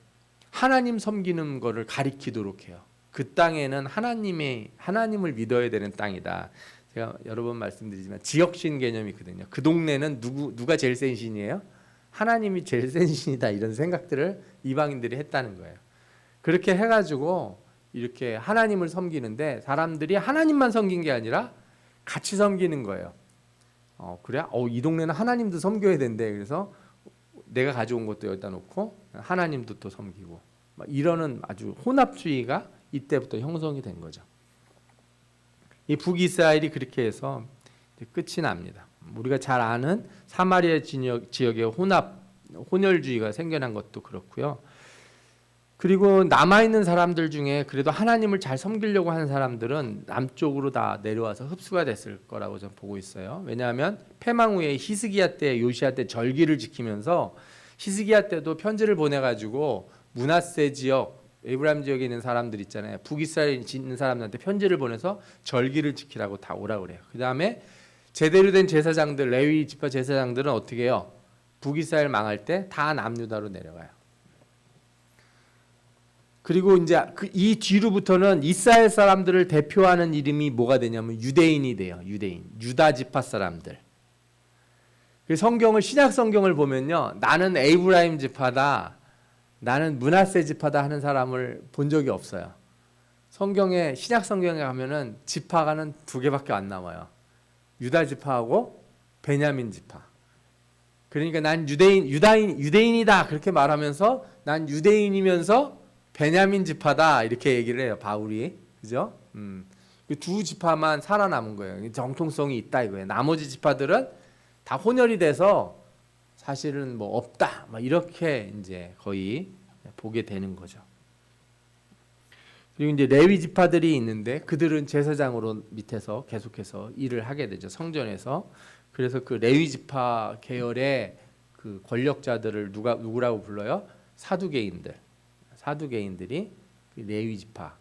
하나님 섬기는 거를 가리키도록 해요. 그 땅에는 하나님을 믿어야 되는 땅이다. 제가 여러 번 말씀드리지만 지역신 개념이 있거든요. 그 동네는 누가 제일 센 신이에요? 하나님이 제일 센 신이다. 이런 생각들을 이방인들이 했다는 거예요. 그렇게 해가지고 이렇게 하나님을 섬기는데 사람들이 하나님만 섬긴 게 아니라 같이 섬기는 거예요. 그래? 이 동네는 하나님도 섬겨야 된대. 그래서 내가 가져온 것도 여기다 놓고 하나님도 또 섬기고 이러는 아주 혼합주의가 이때부터 형성이 된 거죠. 이 북이스라엘이 그렇게 해서 끝이 납니다. 우리가 잘 아는 사마리아 지역의 혼혈주의가 생겨난 것도 그렇고요. 그리고 남아있는 사람들 중에 그래도 하나님을 잘 섬기려고 하는 사람들은 남쪽으로 다 내려와서 흡수가 됐을 거라고 저는 보고 있어요. 왜냐하면 패망 후에 히스기야 때, 요시야 때 절기를 지키면서 히스기야 때도 편지를 보내가지고 므낫세 지역, 에브라임 지역에 있는 사람들 있잖아요. 북이스라엘에 있는 사람들한테 편지를 보내서 절기를 지키라고 다 오라 그래요. 그 다음에 제대로 된 제사장들, 레위 지파 제사장들은 어떻게 해요? 북이스라엘 망할 때 다 남유다로 내려가요. 그리고 이제 이 뒤로부터는 이스라엘 사람들을 대표하는 이름이 뭐가 되냐면 유대인이 돼요. 유다 지파 사람들. 성경을 신약 성경을 보면요, 나는 에브라임 지파다, 나는 므낫세 지파다 하는 사람을 본 적이 없어요. 성경에 신약 성경에 가면은 지파가는 2개밖에 안 나와요. 유다 지파하고 베냐민 지파. 그러니까 난 유대인이다 그렇게 말하면서 난 유대인이면서 베냐민 지파다 이렇게 얘기를 해요. 바울이. 그죠? 그2 지파만 살아남은 거예요. 정통성이 있다 이거예요. 나머지 지파들은 다 혼혈이 돼서 사실은 뭐 없다. 막 이렇게 이제 거의 보게 되는 거죠. 그리고 이제 레위 지파들이 있는데 그들은 제사장으로 밑에서 계속해서 일을 하게 되죠. 성전에서. 그래서 그 레위 지파 계열의 그 권력자들을 누구라고 불러요? 사두개인들. 사두개인들이 그 레위 지파.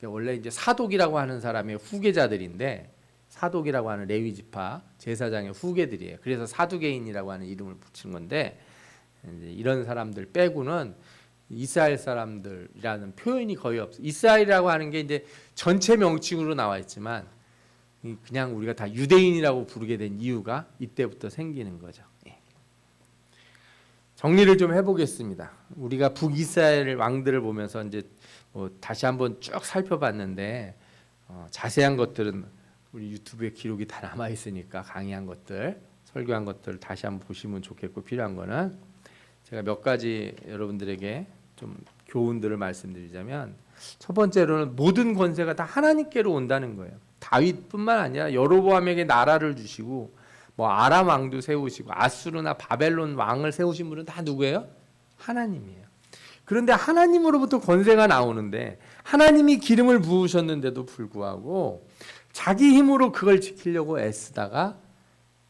원래 이제 사독이라고 하는 사람의 후계자들인데 사독이라고 하는 레위 지파 제사장의 후계들이에요. 그래서 사두개인이라고 하는 이름을 붙인 건데 이제 이런 사람들 빼고는 이스라엘 사람들이라는 표현이 거의 없어요. 이스라엘이라고 하는 게 이제 전체 명칭으로 나와 있지만 그냥 우리가 다 유대인이라고 부르게 된 이유가 이때부터 생기는 거죠. 정리를 좀 해보겠습니다. 우리가 북이스라엘 왕들을 보면서 이제 다시 한번 쭉 살펴봤는데 자세한 것들은 우리 유튜브에 기록이 다 남아 있으니까 강의한 것들, 설교한 것들 다시 한번 보시면 좋겠고 필요한 거는 제가 몇 가지 여러분들에게 좀 교훈들을 말씀드리자면 첫 번째로는 모든 권세가 다 하나님께로 온다는 거예요. 다윗뿐만 아니라 여로보암에게 나라를 주시고 뭐 아람 왕도 세우시고 아수르나 바벨론 왕을 세우신 분은 다 누구예요? 하나님이에요. 그런데 하나님으로부터 권세가 나오는데 하나님이 기름을 부으셨는데도 불구하고 자기 힘으로 그걸 지키려고 애쓰다가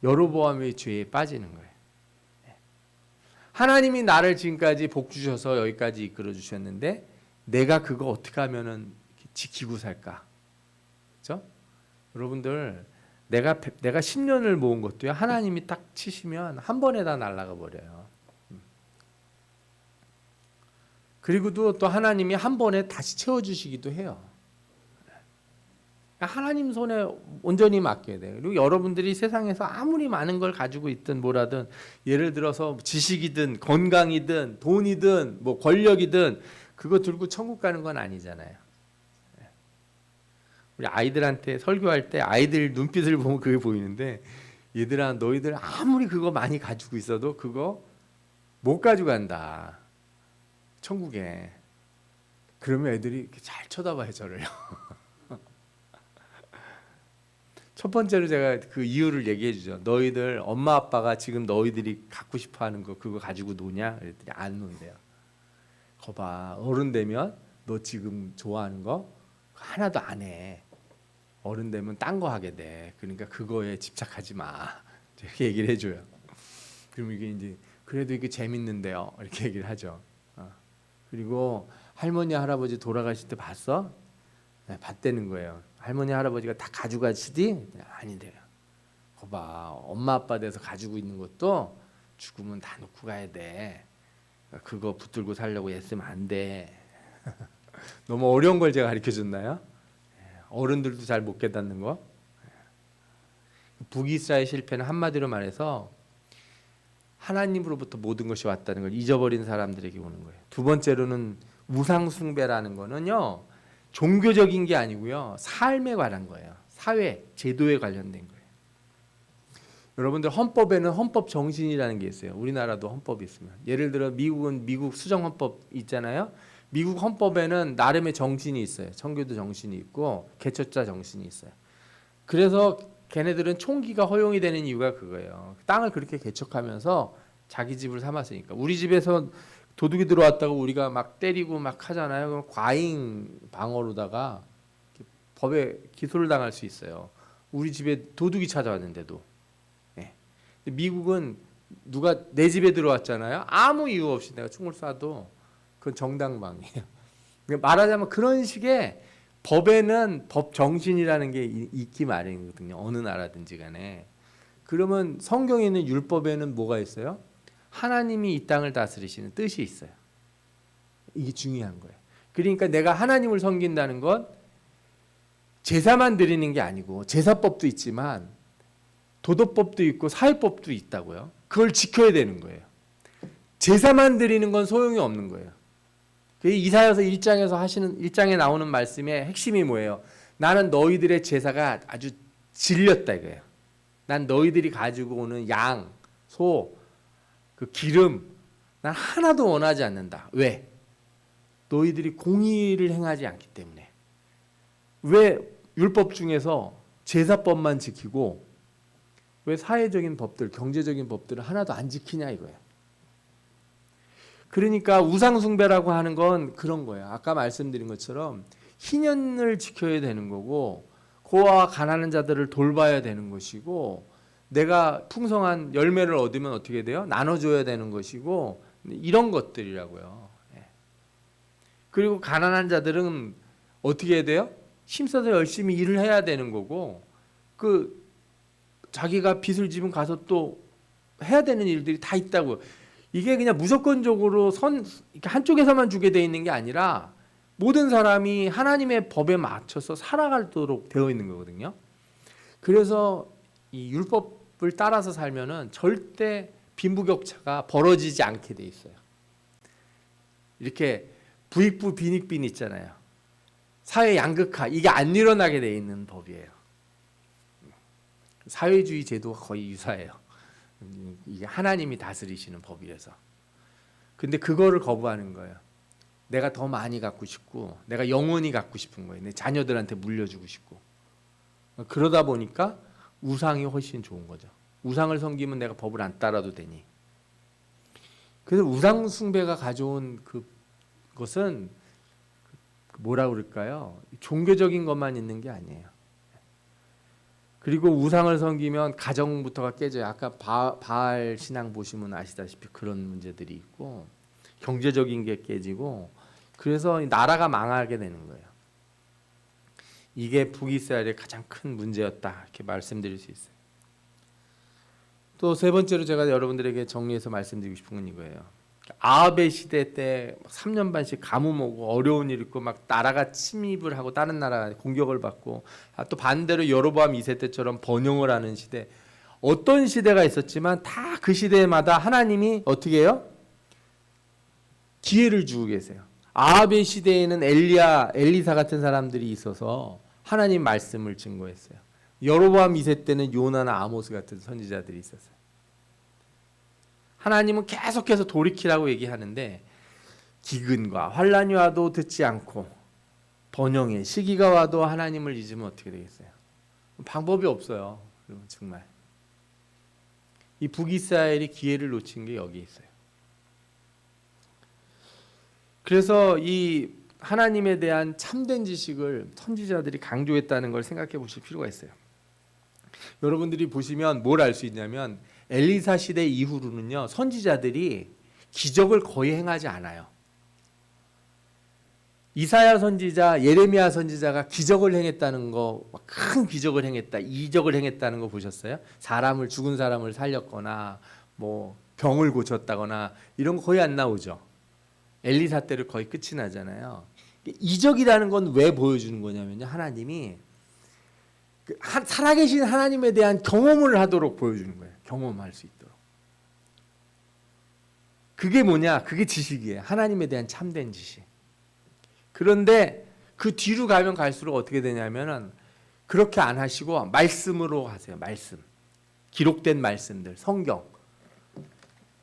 여로보암의 죄에 빠지는 거예요. 하나님이 나를 지금까지 복 주셔서 여기까지 이끌어 주셨는데 내가 그거 어떻게 하면은 지키고 살까? 그렇죠? 여러분들 내가 10년을 모은 것도요. 하나님이 딱 치시면 한 번에 다 날아가 버려요. 그리고 또 하나님이 한 번에 다시 채워 주시기도 해요. 하나님 손에 온전히 맡겨야 돼요. 그리고 여러분들이 세상에서 아무리 많은 걸 가지고 있든 뭐라든 예를 들어서 지식이든 건강이든 돈이든 뭐 권력이든 그거 들고 천국 가는 건 아니잖아요. 우리 아이들한테 설교할 때 아이들 눈빛을 보면 그게 보이는데 얘들아 너희들 아무리 그거 많이 가지고 있어도 그거 못 가져간다. 천국에. 그러면 애들이 이렇게 잘 쳐다봐요 저를요. 첫 번째로 제가 그 이유를 얘기해 주죠. 너희들 엄마 아빠가 지금 너희들이 갖고 싶어하는 거 그거 가지고 노냐? 그랬더니 안 논대요. 거봐 어른 되면 너 지금 좋아하는 거 하나도 안 해. 어른 되면 딴 거 하게 돼. 그러니까 그거에 집착하지 마. 이렇게 얘기를 해줘요. 그럼 이게 이제 그래도 이게 재밌는데요. 이렇게 얘기를 하죠. 그리고 할머니 할아버지 돌아가실 때 봤어? 네, 봤다는 거예요. 할머니 할아버지가 다 가져가시디? 네, 아니래요. 거봐 엄마 아빠 돼서 가지고 있는 것도 죽으면 다 놓고 가야 돼. 그거 붙들고 살려고 애쓰면 안 돼. 너무 어려운 걸 제가 가르쳐줬나요? 어른들도 잘 못 깨닫는 거. 북이스라엘 실패는 한마디로 말해서 하나님으로부터 모든 것이 왔다는 걸 잊어버린 사람들에게 오는 거예요. 두 번째로는 우상 숭배라는 거는요. 종교적인 게 아니고요. 삶에 관한 거예요. 사회, 제도에 관련된 거예요. 여러분들 헌법에는 헌법 정신이라는 게 있어요. 우리나라도 헌법이 있으면. 예를 들어 미국은 미국 수정 헌법 있잖아요. 미국 헌법에는 나름의 정신이 있어요. 청교도 정신이 있고 개척자 정신이 있어요. 그래서 걔네들은 총기가 허용이 되는 이유가 그거예요. 땅을 그렇게 개척하면서 자기 집을 삼았으니까. 우리 집에서 도둑이 들어왔다고 우리가 막 때리고 막 하잖아요. 그럼 과잉 방어로다가 법에 기소를 당할 수 있어요. 우리 집에 도둑이 찾아왔는데도. 네. 미국은 누가 내 집에 들어왔잖아요. 아무 이유 없이 내가 총을 쏴도 그건 정당방위예요. 말하자면 그런 식의 법에는 법 정신이라는 게 있기 마련이거든요. 어느 나라든지 간에. 그러면 성경에 있는 율법에는 뭐가 있어요? 하나님이 이 땅을 다스리시는 뜻이 있어요. 이게 중요한 거예요. 그러니까 내가 하나님을 섬긴다는 건 제사만 드리는 게 아니고 제사법도 있지만 도덕법도 있고 사회법도 있다고요. 그걸 지켜야 되는 거예요. 제사만 드리는 건 소용이 없는 거예요. 이사야서 1장에 나오는 말씀의 핵심이 뭐예요? 나는 너희들의 제사가 아주 질렸다 이거예요. 난 너희들이 가지고 오는 양, 소, 그 기름 난 하나도 원하지 않는다. 왜? 너희들이 공의를 행하지 않기 때문에. 왜 율법 중에서 제사법만 지키고 왜 사회적인 법들, 경제적인 법들을 하나도 안 지키냐 이거예요. 그러니까 우상 숭배라고 하는 건 그런 거예요. 아까 말씀드린 것처럼 희년을 지켜야 되는 거고 고아와 가난한 자들을 돌봐야 되는 것이고 내가 풍성한 열매를 얻으면 어떻게 돼요? 나눠줘야 되는 것이고 이런 것들이라고요. 그리고 가난한 자들은 어떻게 해야 돼요? 힘써서 열심히 일을 해야 되는 거고 그 자기가 빚을 지면 가서 또 해야 되는 일들이 다 있다고요. 이게 그냥 무조건적으로 한쪽에서만 주게 돼 있는 게 아니라 모든 사람이 하나님의 법에 맞춰서 살아가도록 되어 있는 거거든요. 그래서 이 율법을 따라서 살면은 절대 빈부격차가 벌어지지 않게 돼 있어요. 이렇게 부익부 빈익빈 있잖아요. 사회 양극화 이게 안 일어나게 돼 있는 법이에요. 사회주의 제도가 거의 유사해요. 이게 하나님이 다스리시는 법이라서. 근데 그거를 거부하는 거예요. 내가 더 많이 갖고 싶고 내가 영원히 갖고 싶은 거예요. 내 자녀들한테 물려주고 싶고. 그러다 보니까 우상이 훨씬 좋은 거죠. 우상을 섬기면 내가 법을 안 따라도 되니. 그래서 우상 숭배가 가져온 그것은 뭐라 그럴까요? 종교적인 것만 있는 게 아니에요. 그리고 우상을 섬기면 가정부터가 깨져요. 아까 바알 신앙 보시면 아시다시피 그런 문제들이 있고 경제적인 게 깨지고 그래서 나라가 망하게 되는 거예요. 이게 북이스라엘의 가장 큰 문제였다 이렇게 말씀드릴 수 있어요. 또 세 번째로 제가 여러분들에게 정리해서 말씀드리고 싶은 건 이거예요. 아합의 시대 때 3년 반씩 가뭄 오고 어려운 일 있고 막 나라가 침입을 하고 다른 나라가 공격을 받고 또 반대로 여로보암 2세 때처럼 번영을 하는 시대 어떤 시대가 있었지만 다 그 시대마다 하나님이 어떻게 해요? 기회를 주고 계세요. 아합의 시대에는 엘리사 같은 사람들이 있어서 하나님 말씀을 증거했어요. 여로보암 2세 때는 요나나 아모스 같은 선지자들이 있었어요. 하나님은 계속해서 돌이키라고 얘기하는데 기근과 환란이 와도 듣지 않고 번영의 시기가 와도 하나님을 잊으면 어떻게 되겠어요? 방법이 없어요. 정말 이 북이스라엘이 기회를 놓친 게 여기 있어요. 그래서 이 하나님에 대한 참된 지식을 선지자들이 강조했다는 걸 생각해 보실 필요가 있어요. 여러분들이 보시면 뭘 알 수 있냐면 엘리사 시대 이후로는요 선지자들이 기적을 거의 행하지 않아요. 이사야 선지자, 예레미야 선지자가 기적을 행했다는 거, 큰 기적을 행했다, 이적을 행했다는 거 보셨어요? 죽은 사람을 살렸거나 뭐 병을 고쳤다거나 이런 거 거의 안 나오죠. 엘리사 때를 거의 끝이 나잖아요. 이적이라는 건 왜 보여주는 거냐면요, 하나님이 살아계신 하나님에 대한 경험을 하도록 보여주는 거예요. 경험할 수 있도록. 그게 뭐냐? 그게 지식이에요. 하나님에 대한 참된 지식. 그런데 그 뒤로 가면 갈수록 어떻게 되냐면은 그렇게 안 하시고 말씀으로 하세요. 말씀. 기록된 말씀들, 성경.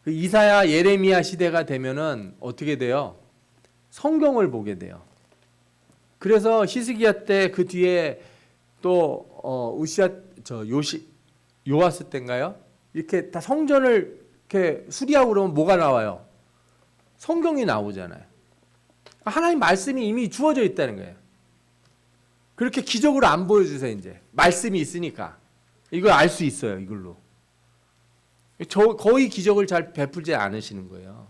그 이사야, 예레미야 시대가 되면은 어떻게 돼요? 성경을 보게 돼요. 그래서 히스기야 때 그 뒤에 또 요아스 때인가요? 이렇게 다 성전을 이렇게 수리하고 그러면 뭐가 나와요? 성경이 나오잖아요. 하나님 말씀이 이미 주어져 있다는 거예요. 그렇게 기적으로 안 보여주세요. 이제 말씀이 있으니까 이걸 알 수 있어요. 이걸로 거의 기적을 잘 베풀지 않으시는 거예요.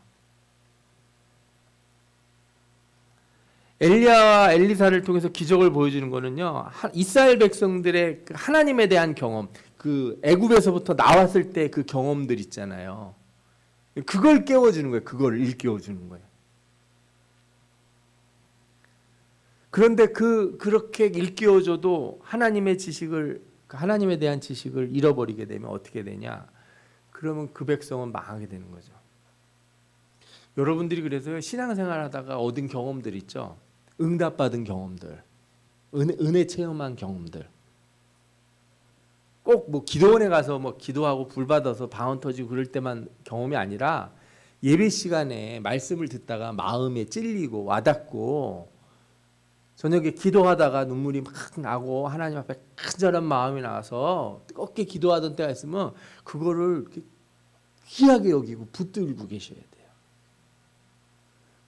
엘리야와 엘리사를 통해서 기적을 보여주는 거는요, 이스라엘 백성들의 하나님에 대한 경험, 그 애굽에서부터 나왔을 때 그 경험들 있잖아요. 그걸 깨워주는 거예요. 그걸 일깨워주는 거예요. 그런데 그렇게 일깨워줘도 하나님에 대한 지식을 잃어버리게 되면 어떻게 되냐? 그러면 그 백성은 망하게 되는 거죠. 여러분들이 그래서 신앙생활 하다가 얻은 경험들 있죠? 응답받은 경험들, 은혜 체험한 경험들. 꼭 뭐 기도원에 가서 뭐 기도하고 불 받아서 방언 터지고 그럴 때만 경험이 아니라 예배 시간에 말씀을 듣다가 마음에 찔리고 와닿고 저녁에 기도하다가 눈물이 막 나고 하나님 앞에 간절한 마음이 나와서 뜨겁게 기도하던 때가 있으면 그거를 귀하게 여기고 붙들고 계셔야 돼요.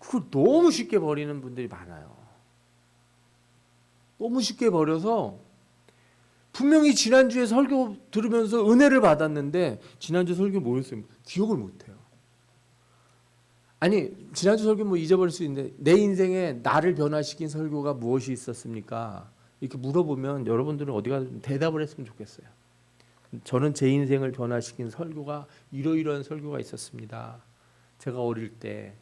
그걸 너무 쉽게 버리는 분들이 많아요. 너무 쉽게 버려서 분명히 지난주에 설교 들으면서 은혜를 받았는데 지난주 설교 뭐였어요? 기억을 못해요. 아니 지난주 설교 뭐 잊어버릴 수 있는데 내 인생에 나를 변화시킨 설교가 무엇이 있었습니까? 이렇게 물어보면 여러분들은 어디가 대답을 했으면 좋겠어요. 저는 제 인생을 변화시킨 설교가 이러이러한 설교가 있었습니다. 제가 어릴 때.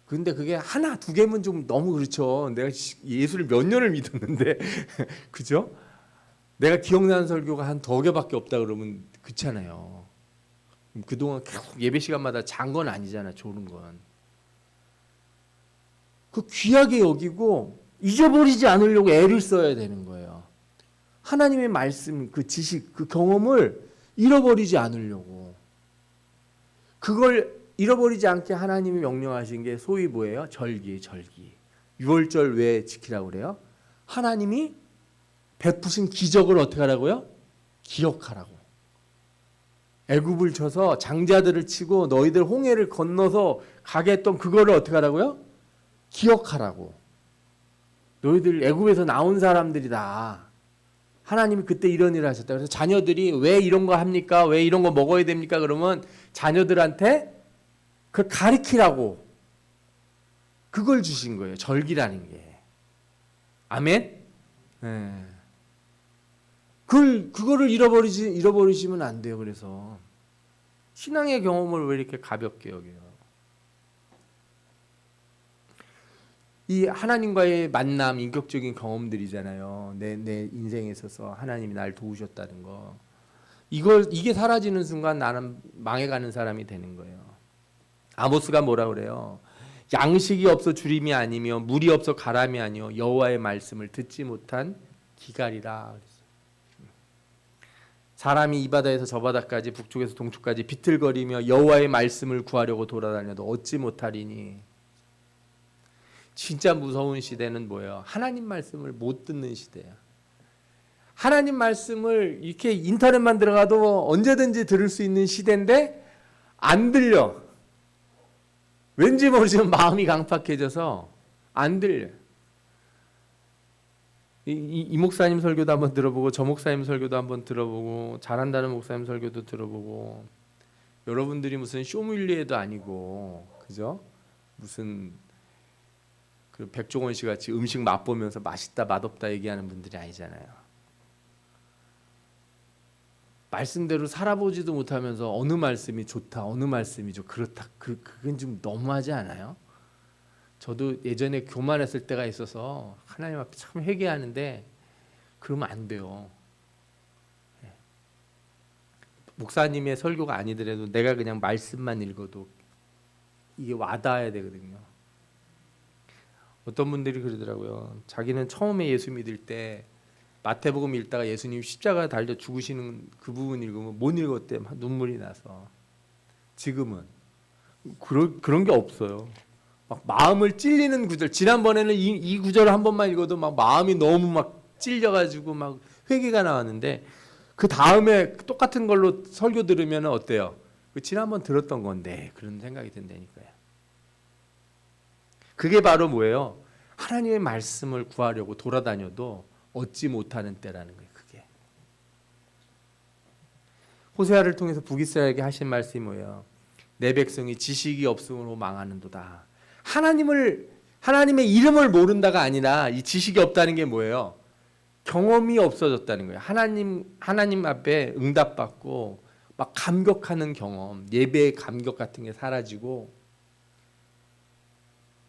근데 그게 하나 두 개면 좀 너무 그렇죠. 내가 예수를 몇 년을 믿었는데 그죠? 내가 기억나는 설교가 한 두 개밖에 없다 그러면 그렇잖아요. 그동안 계속 예배 시간마다 잔 건 아니잖아. 좋은 건. 그 귀하게 여기고 잊어버리지 않으려고 애를 써야 되는 거예요. 하나님의 말씀, 그 지식, 그 경험을 잃어버리지 않으려고. 그걸 잃어버리지 않게 하나님이 명령하신 게 소위 뭐예요? 절기. 유월절 왜 지키라고 그래요? 하나님이 베푸신 기적을 어떻게 하라고요? 기억하라고. 애굽을 쳐서 장자들을 치고 너희들 홍해를 건너서 가게 했던 그거를 어떻게 하라고요? 기억하라고. 너희들 애굽에서 나온 사람들이다. 하나님이 그때 이런 일을 하셨다. 그래서 자녀들이 왜 이런 거 합니까? 왜 이런 거 먹어야 됩니까? 그러면 자녀들한테 그걸 가르치라고 그걸 주신 거예요. 절기라는 게. 아멘? 네. 그거를 잃어버리시면 안 돼요. 그래서 신앙의 경험을 왜 이렇게 가볍게 여겨요? 이 하나님과의 만남, 인격적인 경험들이잖아요. 내 인생에 있어서 하나님이 날 도우셨다는 거. 이게 사라지는 순간 나는 망해가는 사람이 되는 거예요. 아모스가 뭐라 그래요? 양식이 없어 주림이 아니며 물이 없어 가람이 아니요 여호와의 말씀을 듣지 못한 기갈이라. 사람이 이 바다에서 저 바다까지 북쪽에서 동쪽까지 비틀거리며 여호와의 말씀을 구하려고 돌아다녀도 얻지 못하리니. 진짜 무서운 시대는 뭐예요? 하나님 말씀을 못 듣는 시대야. 하나님 말씀을 이렇게 인터넷만 들어가도 언제든지 들을 수 있는 시대인데 안 들려. 왠지 모르지만 마음이 강팍해져서 안 들려. 이 목사님 설교도 한번 들어보고 저 목사님 설교도 한번 들어보고 잘한다는 목사님 설교도 들어보고 여러분들이 무슨 쇼뮬리에도 아니고 그죠? 무슨 그 백종원 씨 같이 음식 맛보면서 맛있다 맛없다 얘기하는 분들이 아니잖아요. 말씀대로 살아보지도 못하면서 어느 말씀이 좋다 어느 말씀이 그렇다 그건 좀 너무하지 않아요? 저도 예전에 교만했을 때가 있어서 하나님 앞에 참 회개하는데 그러면 안 돼요. 목사님의 설교가 아니더라도 내가 그냥 말씀만 읽어도 이게 와닿아야 되거든요. 어떤 분들이 그러더라고요. 자기는 처음에 예수 믿을 때 마태복음 읽다가 예수님 십자가 달려 죽으시는 그 부분 읽으면 못 읽었대. 막 눈물이 나서. 지금은 그런 게 없어요. 막 마음을 찔리는 구절. 지난번에는 이 구절을 한 번만 읽어도 막 마음이 너무 막 찔려가지고 막 회개가 나왔는데 그 다음에 똑같은 걸로 설교 들으면 어때요? 지난번 들었던 건데 그런 생각이 든다니까요. 그게 바로 뭐예요? 하나님의 말씀을 구하려고 돌아다녀도 얻지 못하는 때라는 거예요. 그게. 호세아를 통해서 북이스라엘에게 하신 말씀이 뭐예요? 내 백성이 지식이 없음으로 망하는도다. 하나님의 이름을 모른다가 아니라 이 지식이 없다는 게 뭐예요? 경험이 없어졌다는 거예요. 하나님 앞에 응답받고 막 감격하는 경험, 예배의 감격 같은 게 사라지고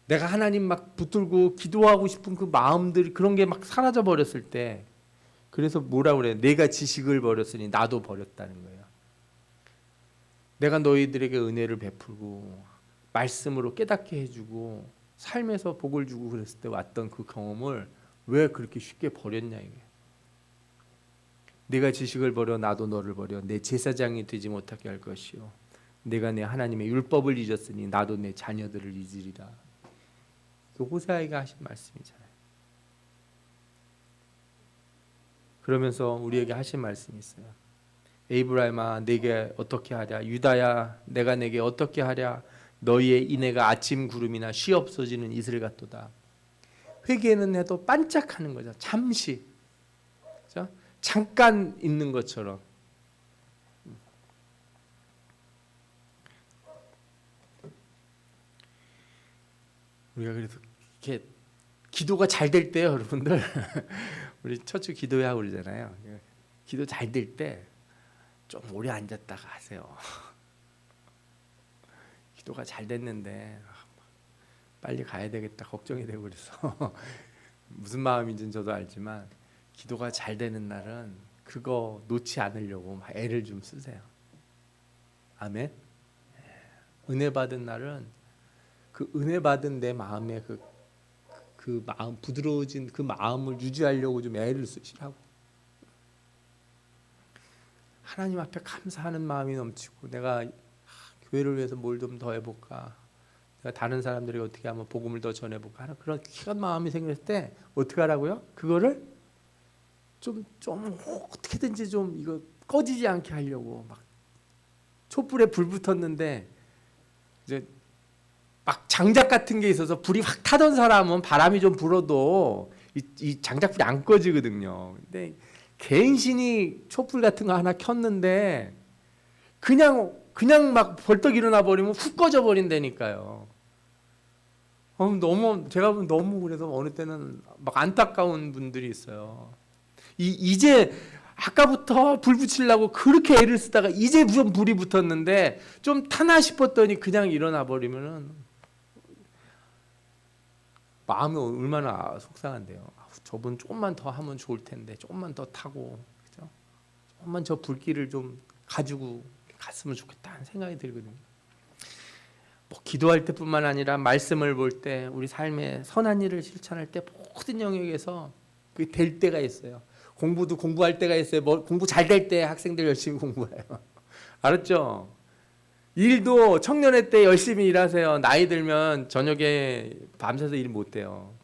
내가 하나님 막 붙들고 기도하고 싶은 그 마음들이 그런 게 막 사라져 버렸을 때 그래서 뭐라 그래요? 내가 지식을 버렸으니 나도 버렸다는 거예요. 내가 너희들에게 은혜를 베풀고 말씀으로 깨닫게 해주고 삶에서 복을 주고 그랬을 때 왔던 그 경험을 왜 그렇게 쉽게 버렸냐 이게. 내가 지식을 버려 나도 너를 버려 내 제사장이 되지 못하게 할 것이요 내가 내 하나님의 율법을 잊었으니 나도 내 자녀들을 잊으리라. 그 호세아가 하신 말씀이잖아요. 그러면서 우리에게 하신 말씀이 있어요. 에이브라임아 내게 어떻게 하랴, 유다야 내가 내게 어떻게 하랴, 너희의 인애가 아침 구름이나 쉬 없어지는 이슬 같도다. 회개는 해도 반짝하는 거죠. 잠시, 그렇죠? 잠깐 있는 것처럼. 우리가 그래서 이렇게 기도가 잘 될 때요, 여러분들. 우리 처치 기도야 그러잖아요. 기도 잘 될 때 좀 오래 앉았다가 하세요. 기도가 잘 됐는데 빨리 가야 되겠다 걱정이 되고 그래서 무슨 마음인지는 저도 알지만 기도가 잘 되는 날은 그거 놓지 않으려고 막 애를 좀 쓰세요. 아멘. 은혜 받은 날은 그 은혜 받은 내 마음에 그 마음 부드러워진 그 마음을 유지하려고 좀 애를 쓰시라고. 하나님 앞에 감사하는 마음이 넘치고 내가 교회를 위해서 뭘 좀 더 해볼까, 내가 다른 사람들에게 어떻게 하면 복음을 더 전해볼까 하는 그런 귀한 마음이 생겼을 때 어떻게 하라고요? 그거를 좀 어떻게든지 좀 이거 꺼지지 않게 하려고 막 촛불에 불 붙었는데 이제 막 장작 같은 게 있어서 불이 확 타던 사람은 바람이 좀 불어도 이 장작불이 안 꺼지거든요. 근데 개인신이 촛불 같은 거 하나 켰는데 그냥 막 벌떡 일어나 버리면 훅 꺼져 버린다니까요. 너무 제가 보면 너무 그래서 어느 때는 막 안타까운 분들이 있어요. 이제 아까부터 불 붙이려고 그렇게 애를 쓰다가 이제 무슨 불이 붙었는데 좀 타나 싶었더니 그냥 일어나 버리면은 마음이 얼마나 속상한데요. 저분 조금만 더 하면 좋을 텐데 조금만 더 타고, 그죠? 조금만 저 불길을 좀 가지고 갔으면 좋겠다는 생각이 들거든요. 뭐 기도할 때뿐만 아니라 말씀을 볼 때 우리 삶의 선한 일을 실천할 때 모든 영역에서 그게 될 때가 있어요. 공부도 공부할 때가 있어요. 뭐 공부 잘 될 때 학생들 열심히 공부해요. 알았죠? 일도 청년의 때 열심히 일하세요. 나이 들면 저녁에 밤새서 일 못해요.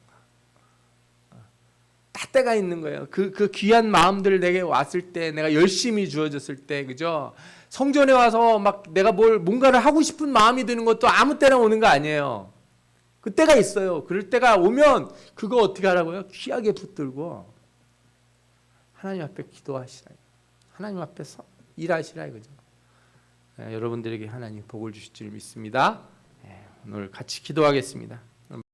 다 때가 있는 거예요. 그 귀한 마음들 내게 왔을 때, 내가 열심히 주어졌을 때, 그죠? 성전에 와서 막 내가 뭔가를 하고 싶은 마음이 드는 것도 아무 때나 오는 거 아니에요. 그 때가 있어요. 그럴 때가 오면 그거 어떻게 하라고요? 귀하게 붙들고 하나님 앞에 기도하시라. 하나님 앞에서 일하시라 이거죠. 여러분들에게 하나님 복을 주실 줄 믿습니다. 오늘 같이 기도하겠습니다.